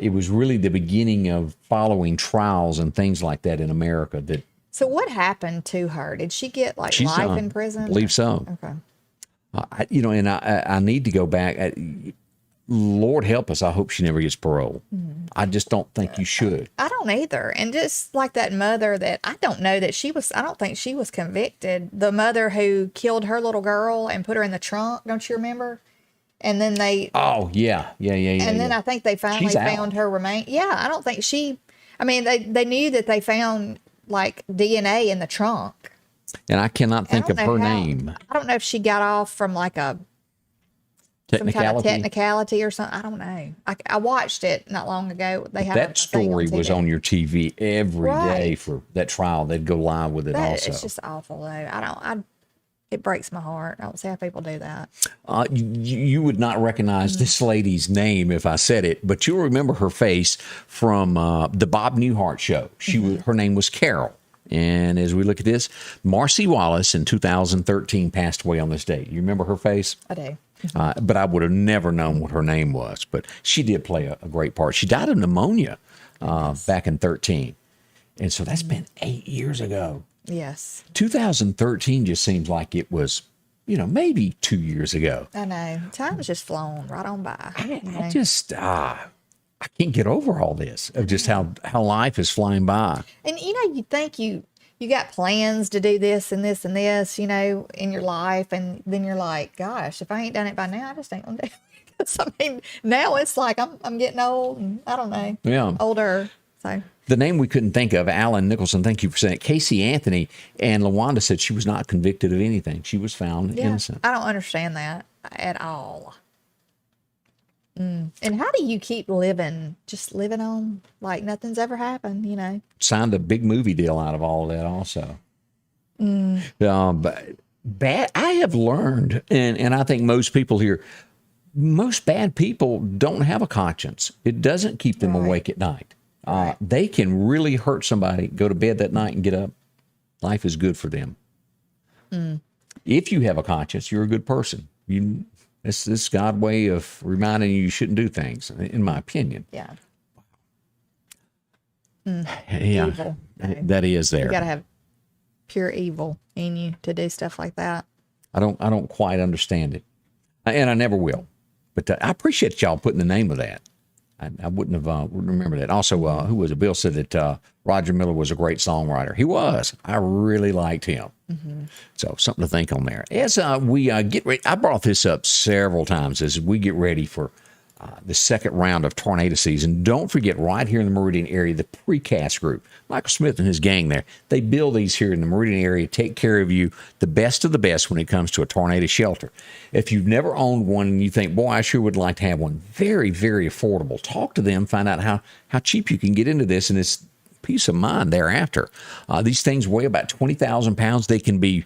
It was really the beginning of following trials and things like that in America. So what happened to her? Did she get She's life in prison? I believe so. Okay. I need to go back. Lord help us, I hope she never gets parole. I just don't think you should. I don't either. And just like that mother that I don't think she was convicted. The mother who killed her little girl and put her in the trunk, don't you remember? And then Oh, yeah. And then I think they finally found her remains. Yeah, I don't think they knew that they found like DNA in the trunk. And I cannot think of her name. I don't know if she got off from like some kind of technicality or something. I don't know. I watched it not long ago. They had that story was on your TV every day for that trial. They'd go live with it also. It's just awful though. It breaks my heart. I don't see how people do that. You would not recognize this lady's name if I said it, but you'll remember her face from the Bob Newhart show. Her name was Carol. And as we look at this, Marcy Wallace in 2013 passed away on this day. You remember her face? I do. But I would have never known what her name was. But she did play a great part. She died of pneumonia back in 2013. And so that's been 8 years ago. Yes. 2013 just seems like it was, maybe 2 years ago. I know. Time's just flown right on by. I just, I can't get over all this of just how life is flying by. And, you think you got plans to do this and this and this, in your life. And then you're like, gosh, if I ain't done it by now, I just ain't going to do it. Now it's like I'm getting old and I don't know. Yeah. Older. So the name we couldn't think of, Alan Nicholson, thank you for saying it. Casey Anthony, and LaWanda said she was not convicted of anything. She was found innocent. I don't understand that at all. And how do you keep just living on like nothing's ever happened, Signed a big movie deal out of all of that also. But I have learned, and I think most people here, most bad people don't have a conscience. It doesn't keep them awake at night. They can really hurt somebody, go to bed that night and get up. Life is good for them. If you have a conscience, you're a good person. It's this God way of reminding you shouldn't do things, in my opinion. Yeah. Yeah, Evil. that is there. You got to have pure evil in you to do stuff like that. I don't quite understand it, and I never will. But I appreciate y'all putting the name of that. I wouldn't have remember that. Also, who was it? Bill said that Roger Miller was a great songwriter. He was. I really liked him. So something to think on there. As we get ready, I brought this up several times as we get ready for the second round of tornado season. Don't forget, right here in the Meridian area, the Precast Group, Michael Smith and his gang there, they build these here in the Meridian area, take care of you, the best of the best when it comes to a tornado shelter. If you've never owned one and you think, boy, I sure would like to have one, very, very affordable. Talk to them, find out how cheap you can get into this, and it's peace of mind thereafter. These things weigh about 20,000 pounds. They can be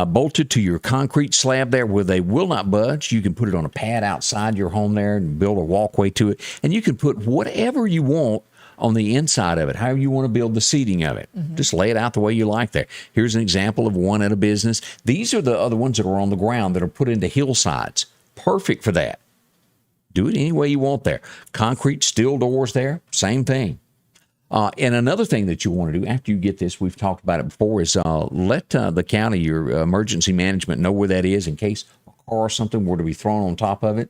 bolted to your concrete slab there where they will not budge. You can put it on a pad outside your home there and build a walkway to it. And you can put whatever you want on the inside of it, however you want to build the seating of it. Just lay it out the way you like there. Here's an example of one at a business. These are the other ones that are on the ground that are put into hillsides. Perfect for that. Do it any way you want there. Concrete steel doors there, same thing. And another thing that you want to do after you get this, we've talked about it before, is let the county, your emergency management, know where that is in case a car or something were to be thrown on top of it,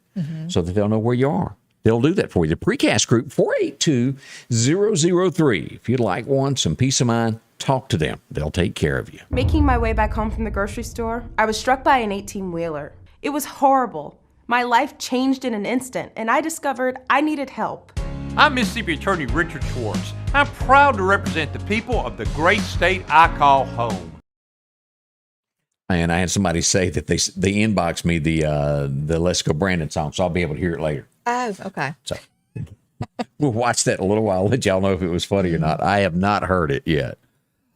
so that they'll know where you are. They'll do that for you. The Precast Group, 482-003. If you'd like one, some peace of mind, talk to them. They'll take care of you. Making my way back home from the grocery store, I was struck by an 18-wheeler. It was horrible. My life changed in an instant, and I discovered I needed help. I'm Mississippi Attorney Richard Schwartz. I'm proud to represent the people of the great state I call home. And I had somebody say that they inboxed me the Let's Go Brandon song, so I'll be able to hear it later. Oh, okay. So we'll watch that in a little while. Let y'all know if it was funny or not. I have not heard it yet.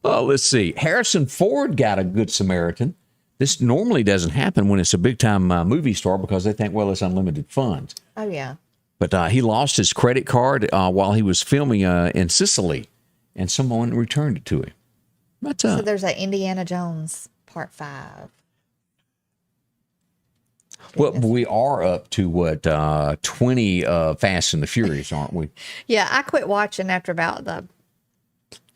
Let's see. Harrison Ford got a Good Samaritan. This normally doesn't happen when it's a big-time movie star because they think, well, it's unlimited funds. Oh, yeah. But he lost his credit card while he was filming in Sicily, and someone returned it to him. So there's a Indiana Jones Part 5. Well, we are up to, 20 Fast and the Furious, aren't we? Yeah, I quit watching after about the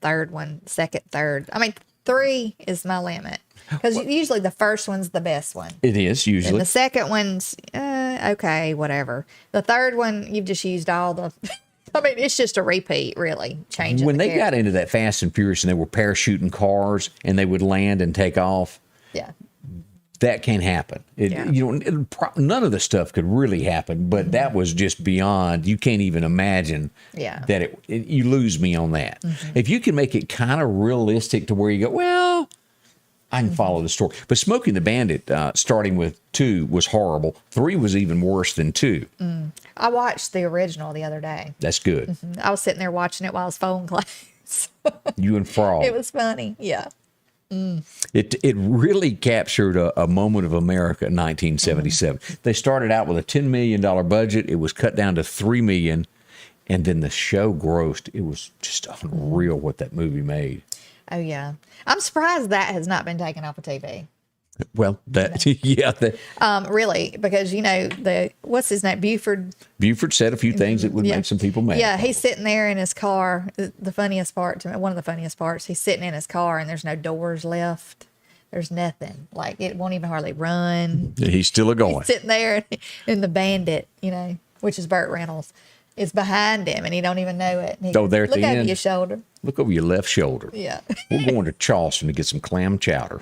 third. I mean, 3 is my limit. Because usually the first one's the best one. It is, usually. And the second one's, okay, whatever. The third one, you've just used all the... I mean, it's just a repeat, really, changing When the they character. got into that Fast and Furious and they were parachuting cars and they would land and take off, Yeah. that can't happen. None of the stuff could really happen, but that was just beyond. You can't even imagine that you lose me on that. If you can make it kind of realistic to where you go, well, I can follow the story. But Smokey and the Bandit, starting with 2, was horrible. 3 was even worse than 2. I watched the original the other day. That's good. I was sitting there watching it while I was phone class. You and Frog. It was funny. Yeah. It really captured a moment of America in 1977. They started out with a $10 million budget. It was cut down to $3 million. And then the show grossed. It was just unreal what that movie made. Oh, yeah. I'm surprised that has not been taken off of TV. Well, Really, because, what's his name? Buford said a few things that would make some people mad. Yeah, he's sitting there in his car. The funniest part to me, one of the funniest parts, he's sitting in his car and there's no doors left. There's nothing. Like, it won't even hardly run. He's still going. He's sitting there and the bandit, which is Burt Reynolds, is behind him and he don't even know it. And he there at look the over end. your shoulder. Look over your left shoulder. Yeah. We're going to Charleston to get some clam chowder.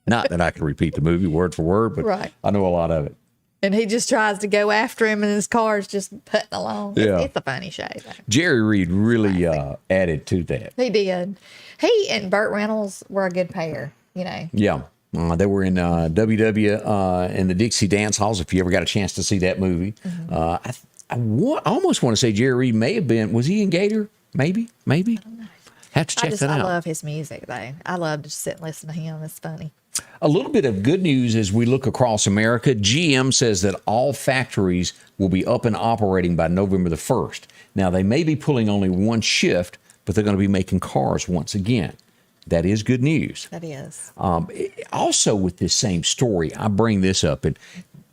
Not that I can repeat the movie word for word, but Right. I know a lot of it. And he just tries to go after him and his car's just putting along. Yeah. It's a funny show, though. Jerry Reed really added to that. He did. He and Burt Reynolds were a good pair, Yeah. They were in WW in the Dixie Dance Halls, if you ever got a chance to see that movie. I almost want to say Jerry Reed may have been, was he in Gator? Maybe. Have to check that out. I love his music, though. I love to sit and listen to him. It's funny. A little bit of good news as we look across America. GM says that all factories will be up and operating by November the 1st. Now, they may be pulling only one shift, but they're going to be making cars once again. That is good news. That is. Also, with this same story, I bring this up, and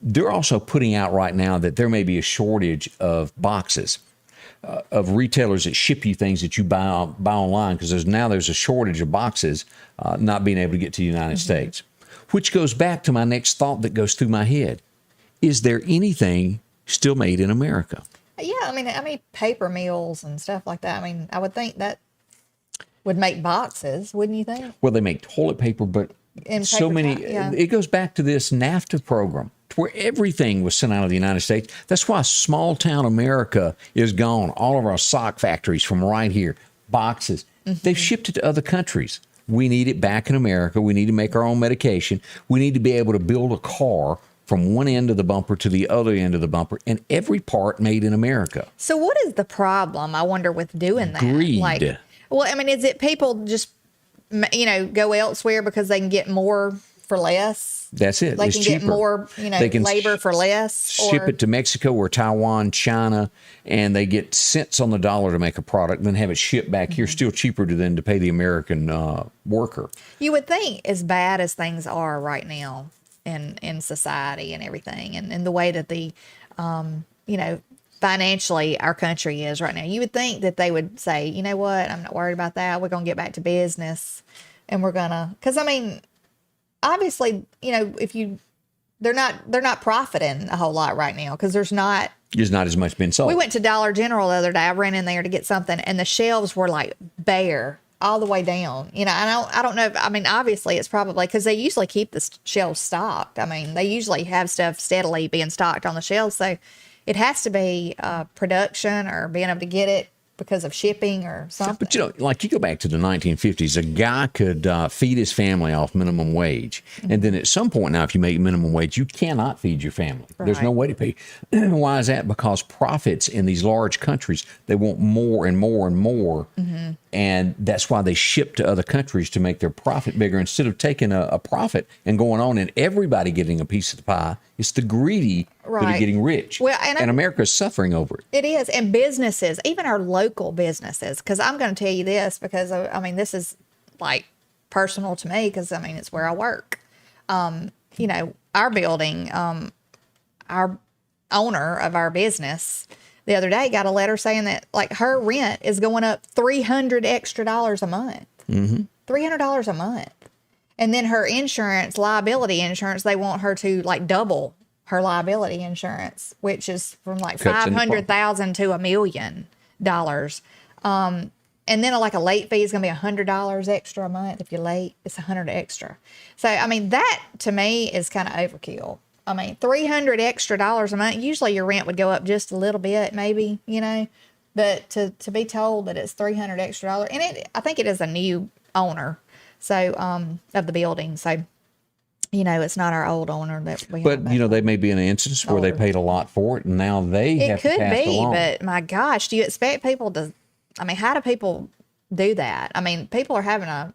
they're also putting out right now that there may be a shortage of boxes. of retailers that ship you things that you buy online, because there's a shortage of boxes not being able to get to the United States. Which goes back to my next thought that goes through my head. Is there anything still made in America? Yeah, I mean, paper mills and stuff like that. I mean, I would think that would make boxes, wouldn't you think? Well, they make toilet paper, but so many. It goes back to this NAFTA program, to where everything was sent out of the United States. That's why small town America is gone. All of our sock factories from right here, boxes. They've shipped it to other countries. We need it back in America. We need to make our own medication. We need to be able to build a car from one end of the bumper to the other end of the bumper, and every part made in America. So what is the problem, I wonder, with doing that? Greed. Well, I mean, is it people just, go elsewhere because they can get more for less? That's it. They It's can cheaper. get more, They can labor for less? Ship it to Mexico or Taiwan, China, and they get cents on the dollar to make a product, and then have it shipped back here, still cheaper than to pay the American worker. You would think, as bad as things are right now in society and everything, and the way that the, financially our country is right now, you would think that they would say, you know what, I'm not worried about that. We're going to get back to business, and we're going to, because I mean, obviously, they're not profiting a whole lot right now, because there's not as much being sold. We went to Dollar General the other day. I ran in there to get something, and the shelves were like bare all the way down. I don't know. I mean, obviously it's probably because they usually keep the shelves stocked. I mean, they usually have stuff steadily being stocked on the shelves. So it has to be production or being able to get it because of shipping or something. But, like you go back to the 1950s, a guy could feed his family off minimum wage. And then at some point now, if you make minimum wage, you cannot feed your family. Right. There's no way to pay. Why is that? Because profits in these large countries, they want more and more and more. And that's why they ship to other countries to make their profit bigger. Instead of taking a profit and going on and everybody getting a piece of the pie, it's the greedy that are getting rich. Well, and America's suffering over it. It is. And businesses, even our local businesses, because I'm going to tell you this, because I mean, this is like personal to me, because I mean, it's where I work. Our building, our owner of our business the other day got a letter saying that like her rent is going up $300 extra a month. $300 a month. And then her liability insurance, they want her to like double her liability insurance, which is from like $500,000 to $1 million. And then like a late fee is going to be $100 extra a month. If you're late, it's $100 extra. So, I mean, that to me is kind of overkill. I mean, $300 extra a month. Usually your rent would go up just a little bit, maybe, but to be told that it's $300 extra, and I think it is a new owner. So, of the building. So, it's not our old owner that we have. But, they may be in an instance where they paid a lot for it, and now they have to pass it along. It could be, but my gosh, do you expect people to, how do people do that? I mean, people are having a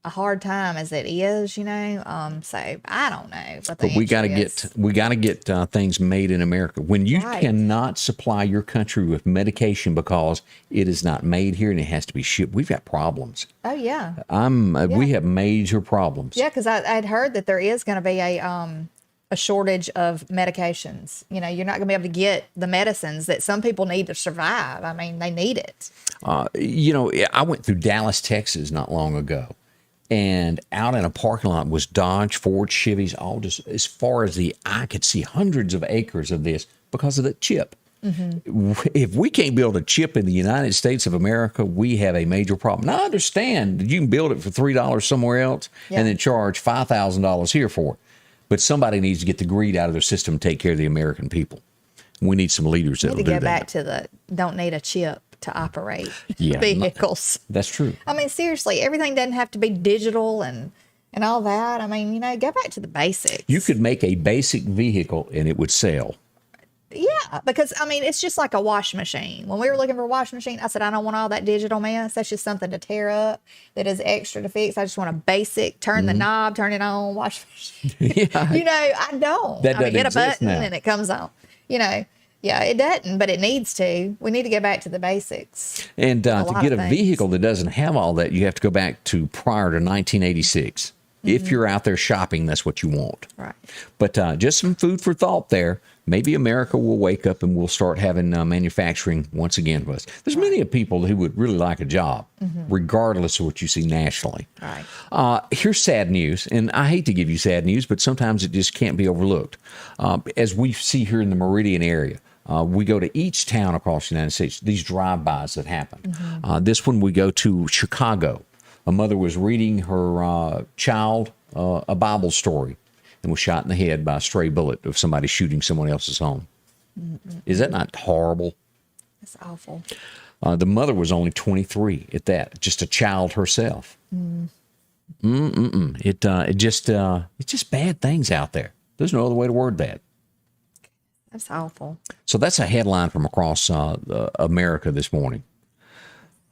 hard time as it is, so I don't know. But we got to get things made in America. When you cannot supply your country with medication because it is not made here and it has to be shipped, we've got problems. Oh yeah. We have major problems. Yeah, because I'd heard that there is going to be a shortage of medications. You're not going to be able to get the medicines that some people need to survive. I mean, they need it. I went through Dallas, Texas not long ago. And out in a parking lot was Dodge, Ford, Chevys, all just as far as the eye could see, hundreds of acres of this because of the chip. If we can't build a chip in the United States of America, we have a major problem. Now, I understand that you can build it for $3 somewhere else and then charge $5,000 here for it. But somebody needs to get the greed out of their system and take care of the American people. We need some leaders that will do that. We need to go back to the don't need a chip to operate vehicles. That's true. I mean, seriously, everything doesn't have to be digital and all that. I mean, go back to the basics. You could make a basic vehicle and it would sell. Yeah, because, it's just like a washing machine. When we were looking for a washing machine, I said, I don't want all that digital mess. That's just something to tear up that is extra to fix. I just want a basic, turn the knob, turn it on, wash machine. I don't. That doesn't hit a button now. And it comes on. Yeah, it doesn't, but it needs to. We need to go back to the basics. And to get a vehicle that doesn't have all that, you have to go back to prior to 1986. If you're out there shopping, that's what you want. Right. But just some food for thought there. Maybe America will wake up and we'll start having manufacturing once again with us. There's many people who would really like a job, regardless of what you see nationally. Right. Here's sad news, and I hate to give you sad news, but sometimes it just can't be overlooked. As we see here in the Meridian area, we go to each town across the United States, these drive-bys that happen. This one, we go to Chicago. A mother was reading her child a Bible story and was shot in the head by a stray bullet of somebody shooting someone else's home. Is that not horrible? That's awful. The mother was only 23 at that, just a child herself. It's just bad things out there. There's no other way to word that. That's awful. So that's a headline from across America this morning.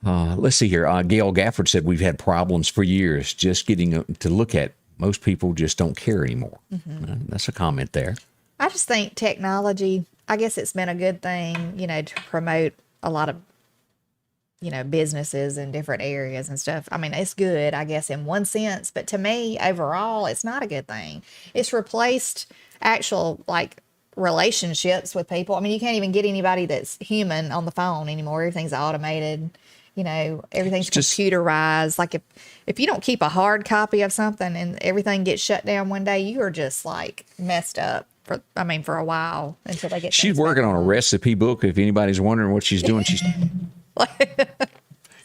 Let's see here. Gail Gafford said we've had problems for years just getting to look at. Most people just don't care anymore. That's a comment there. I just think technology, I guess it's been a good thing, to promote a lot of, businesses in different areas and stuff. I mean, it's good, I guess, in one sense, but to me, overall, it's not a good thing. It's replaced actual, relationships with people. I mean, you can't even get anybody that's human on the phone anymore. Everything's automated. Everything's computerized. Like if you don't keep a hard copy of something and everything gets shut down one day, you are just messed up for a while until they get. She's working on a recipe book. If anybody's wondering what she's doing, she's.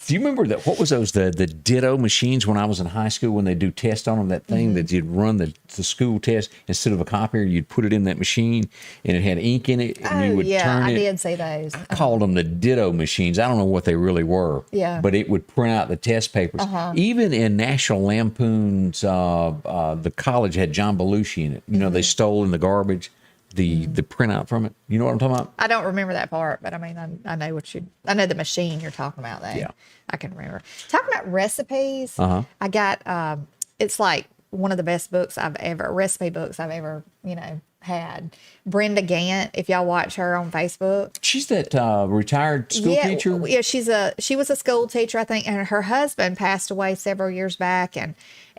Do you remember that? What was those the Ditto machines when I was in high school when they do tests on them? That thing that you'd run the school test instead of a copier, you'd put it in that machine and it had ink in it, and you would turn it. I did see those. I called them the Ditto machines. I don't know what they really were. Yeah. But it would print out the test papers. Even in National Lampoon's, the college had John Belushi in it. They stole in the garbage the printout from it. You know what I'm talking about? I don't remember that part, but I know I know the machine you're talking about though. Yeah. I can remember. Talking about recipes, I got it's like one of the best recipe books I've ever, had. Brenda Gant, if y'all watch her on Facebook. She's that retired school teacher? Yeah, she was a school teacher, I think, and her husband passed away several years back, and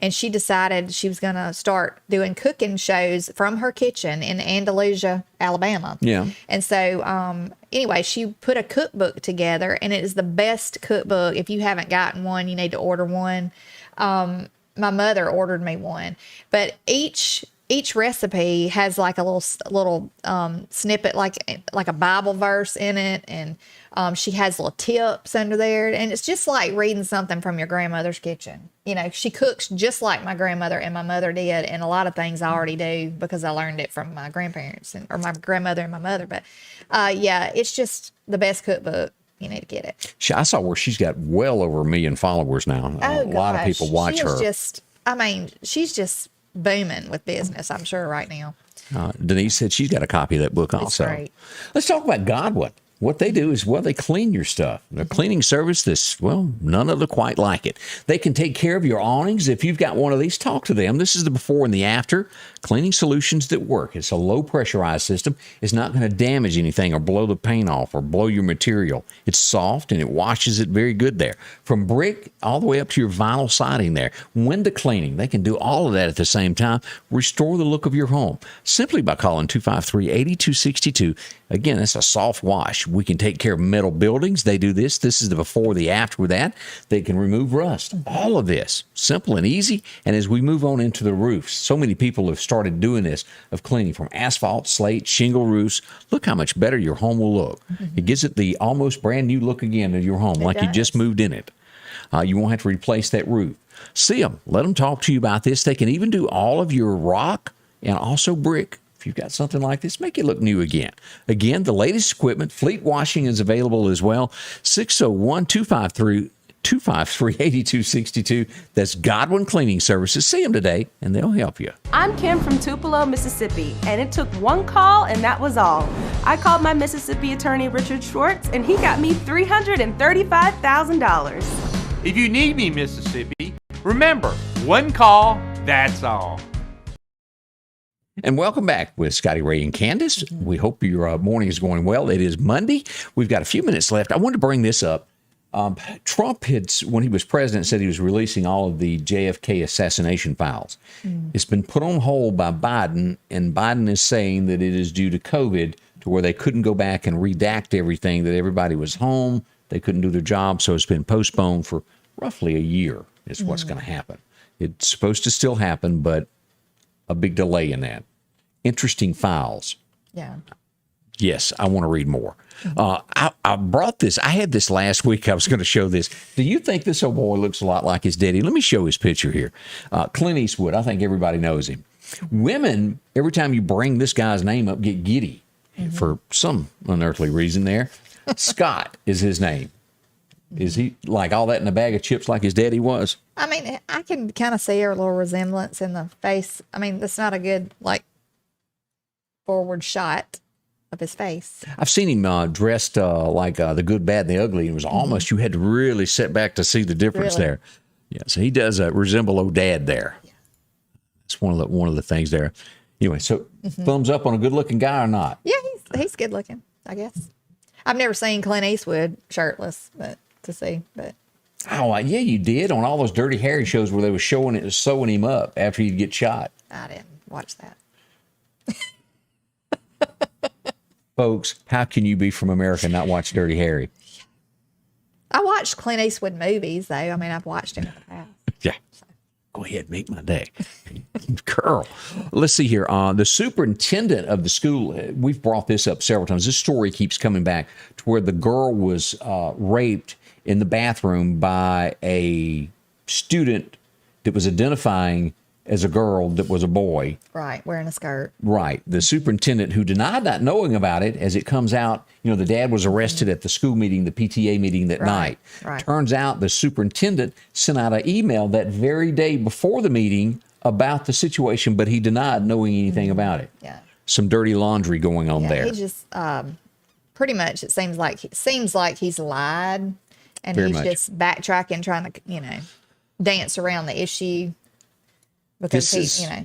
she decided she was going to start doing cooking shows from her kitchen in Andalusia, Alabama. Yeah. And so, anyway, she put a cookbook together, and it is the best cookbook. If you haven't gotten one, you need to order one. My mother ordered me one, but each recipe has like a little snippet, like a Bible verse in it, and she has little tips under there, and it's just like reading something from your grandmother's kitchen. She cooks just like my grandmother and my mother did, and a lot of things I already do because I learned it from my grandparents or my grandmother and my mother. But it's just the best cookbook. You need to get it. I saw where she's got well over 1 million followers now. A lot of people watch her. She's just booming with business, I'm sure, right now. Denise said she's got a copy of that book also. Great. Let's talk about Godwin. What they do is, they clean your stuff. Their cleaning service, none other quite like it. They can take care of your awnings. If you've got one of these, talk to them. This is the before and the after. Cleaning solutions that work. It's a low pressurized system. It's not going to damage anything or blow the paint off or blow your material. It's soft and it washes it very good there. From brick all the way up to your vinyl siding there. Window cleaning. They can do all of that at the same time. Restore the look of your home simply by calling 253-8262. Again, that's a soft wash. We can take care of metal buildings. They do this. This is the before, the after with that. They can remove rust. All of this, simple and easy. And as we move on into the roofs, so many people have started doing this, of cleaning from asphalt, slate, shingle roofs. Look how much better your home will look. It gives it the almost brand new look again of your home, like you just moved in it. You won't have to replace that roof. See them. Let them talk to you about this. They can even do all of your rock and also brick. If you've got something like this, make it look new again. Again, the latest equipment, fleet washing is available as well. 601-253-8262. That's Godwin Cleaning Services. See them today, and they'll help you. I'm Kim from Tupelo, Mississippi, and it took one call, and that was all. I called my Mississippi attorney, Richard Schwartz, and he got me $335,000. If you need me, Mississippi, remember, one call, that's all. And welcome back with Scotty Ray and Candace. We hope your morning is going well. It is Monday. We've got a few minutes left. I wanted to bring this up. Trump had, when he was president, said he was releasing all of the JFK assassination files. It's been put on hold by Biden, and Biden is saying that it is due to COVID, to where they couldn't go back and redact everything, that everybody was home, they couldn't do their job, so it's been postponed for roughly a year is what's going to happen. It's supposed to still happen, but a big delay in that. Interesting files. Yeah. Yes, I want to read more. I brought this. I had this last week. I was going to show this. Do you think this old boy looks a lot like his daddy? Let me show his picture here. Clint Eastwood. I think everybody knows him. Women, every time you bring this guy's name up, get giddy for some unearthly reason there. Scott is his name. Is he like all that in a bag of chips like his daddy was? I mean, I can kind of see a little resemblance in the face. I mean, that's not a good, like, forward shot of his face. I've seen him dressed like The Good, Bad, and the Ugly. It was almost, you had to really sit back to see the difference there. Yeah, so he does resemble old dad there. Yeah. It's one of the things there. Anyway, so thumbs up on a good-looking guy or not? Yeah, he's good-looking, I guess. I've never seen Clint Eastwood shirtless, but to see, but. Oh, yeah, you did on all those Dirty Harry shows where they were sewing him up after he'd get shot. I didn't watch that. Folks, how can you be from America and not watch Dirty Harry? I watched Clint Eastwood movies, though. I mean, I've watched him in the past. Yeah. Go ahead, make my day. Girl, let's see here. The superintendent of the school, we've brought this up several times. This story keeps coming back to where the girl was raped in the bathroom by a student that was identifying as a girl that was a boy. Right, wearing a skirt. Right. The superintendent, who denied not knowing about it, as it comes out, the dad was arrested at the school meeting, the PTA meeting that night. Right. Turns out the superintendent sent out an email that very day before the meting about the situation, but he denied knowing anything about it. Yeah. Some dirty laundry going on there. He just, pretty much, it seems like he's lied, and Very he's much. just backtracking, trying to, dance around the issue. Because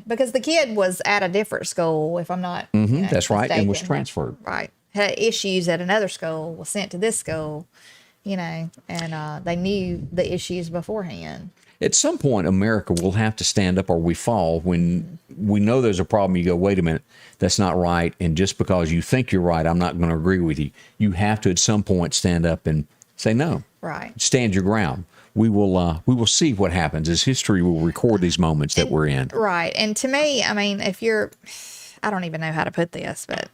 because the kid was at a different school, if I'm not That's right, and was mistaken. transferred. Right. Had issues at another school, was sent to this school, and they knew the issues beforehand. At some point, America will have to stand up or we fall. When we know there's a problem, you go, wait a minute, that's not right. And just because you think you're right, I'm not going to agree with you. You have to at some point stand up and say no. Right. Stand your ground. We will see what happens, as history will record these moments that we're in. Right. And to me, I mean, I don't even know how to put this, but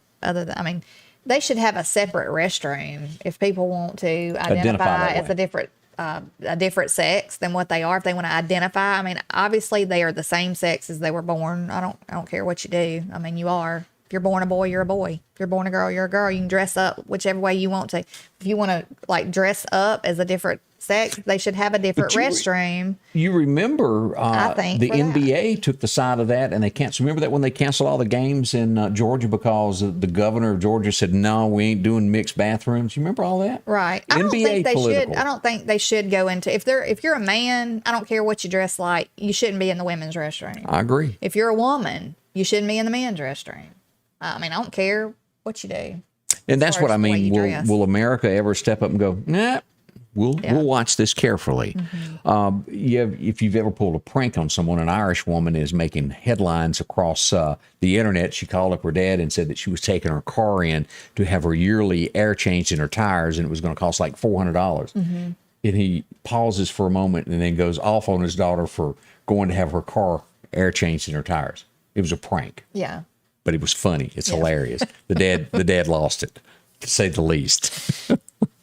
they should have a separate restroom if people want to identify as a different sex than what they are. If they want to identify, I mean, obviously they are the same sex as they were born. I don't care what you do. I mean, you are. If you're born a boy, you're a boy. If you're born a girl, you're a girl. You can dress up whichever way you want to. If you want to dress up as a different sex, they should have a different restroom. You remember I think the for that. NBA took the side of that, and they canceled. Remember that when they canceled all the games in Georgia because the governor of Georgia said, no, we ain't doing mixed bathrooms. You remember all that? Right. I don't think they should go into, if you're a man, I don't care what you dress like, you shouldn't be in the women's restroom. I agree. If you're a woman, you shouldn't be in the men's restroom. I mean, I don't care what you do. And that's what I the way mean. you dress. Will America ever step up and go, nah, we'll watch this carefully. If you've ever pulled a prank on someone, an Irish woman is making headlines across the internet. She called up her dad and said that she was taking her car in to have her yearly air changed in her tires, and it was going to cost like $400. And he pauses for a moment and then goes off on his daughter for going to have her car air changed in her tires. It was a prank. Yeah. But it was funny. It's hilarious. The dad lost it, to say the least.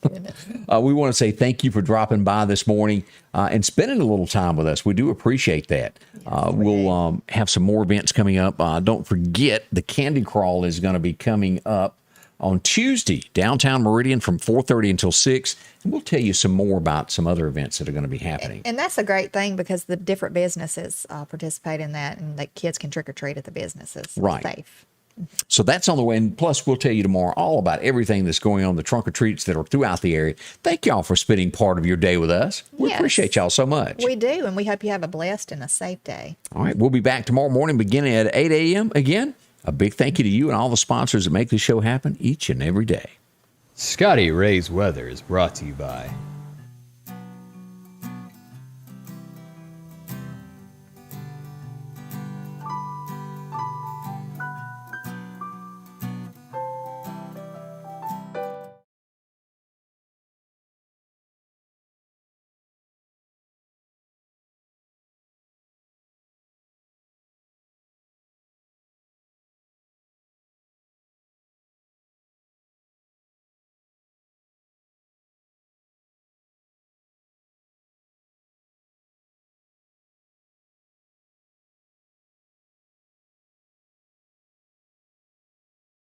We want to say thank you for dropping by this morning and spending a little time with us. We do appreciate that. We'll have some more events coming up. Don't forget, the Candy Crawl is going to be coming up on Tuesday, downtown Meridian from 4:30 until 6. And we'll tell you some more about some other events that are going to be happening. And that's a great thing because the different businesses participate in that, and the kids can trick or treat at the businesses. Right. Safe. So that's on the way. And plus, we'll tell you tomorrow all about everything that's going on, the trunk or treats that are throughout the area. Thank y'all for spending part of your day with us. We Yes. appreciate y'all so much. We do, and we hope you have a blessed and a safe day. All right. We'll be back tomorrow morning beginning at 8 a.m. Again, a big thank you to you and all the sponsors that make this show happen each and every day. Scotty Ray's Weather is brought to you by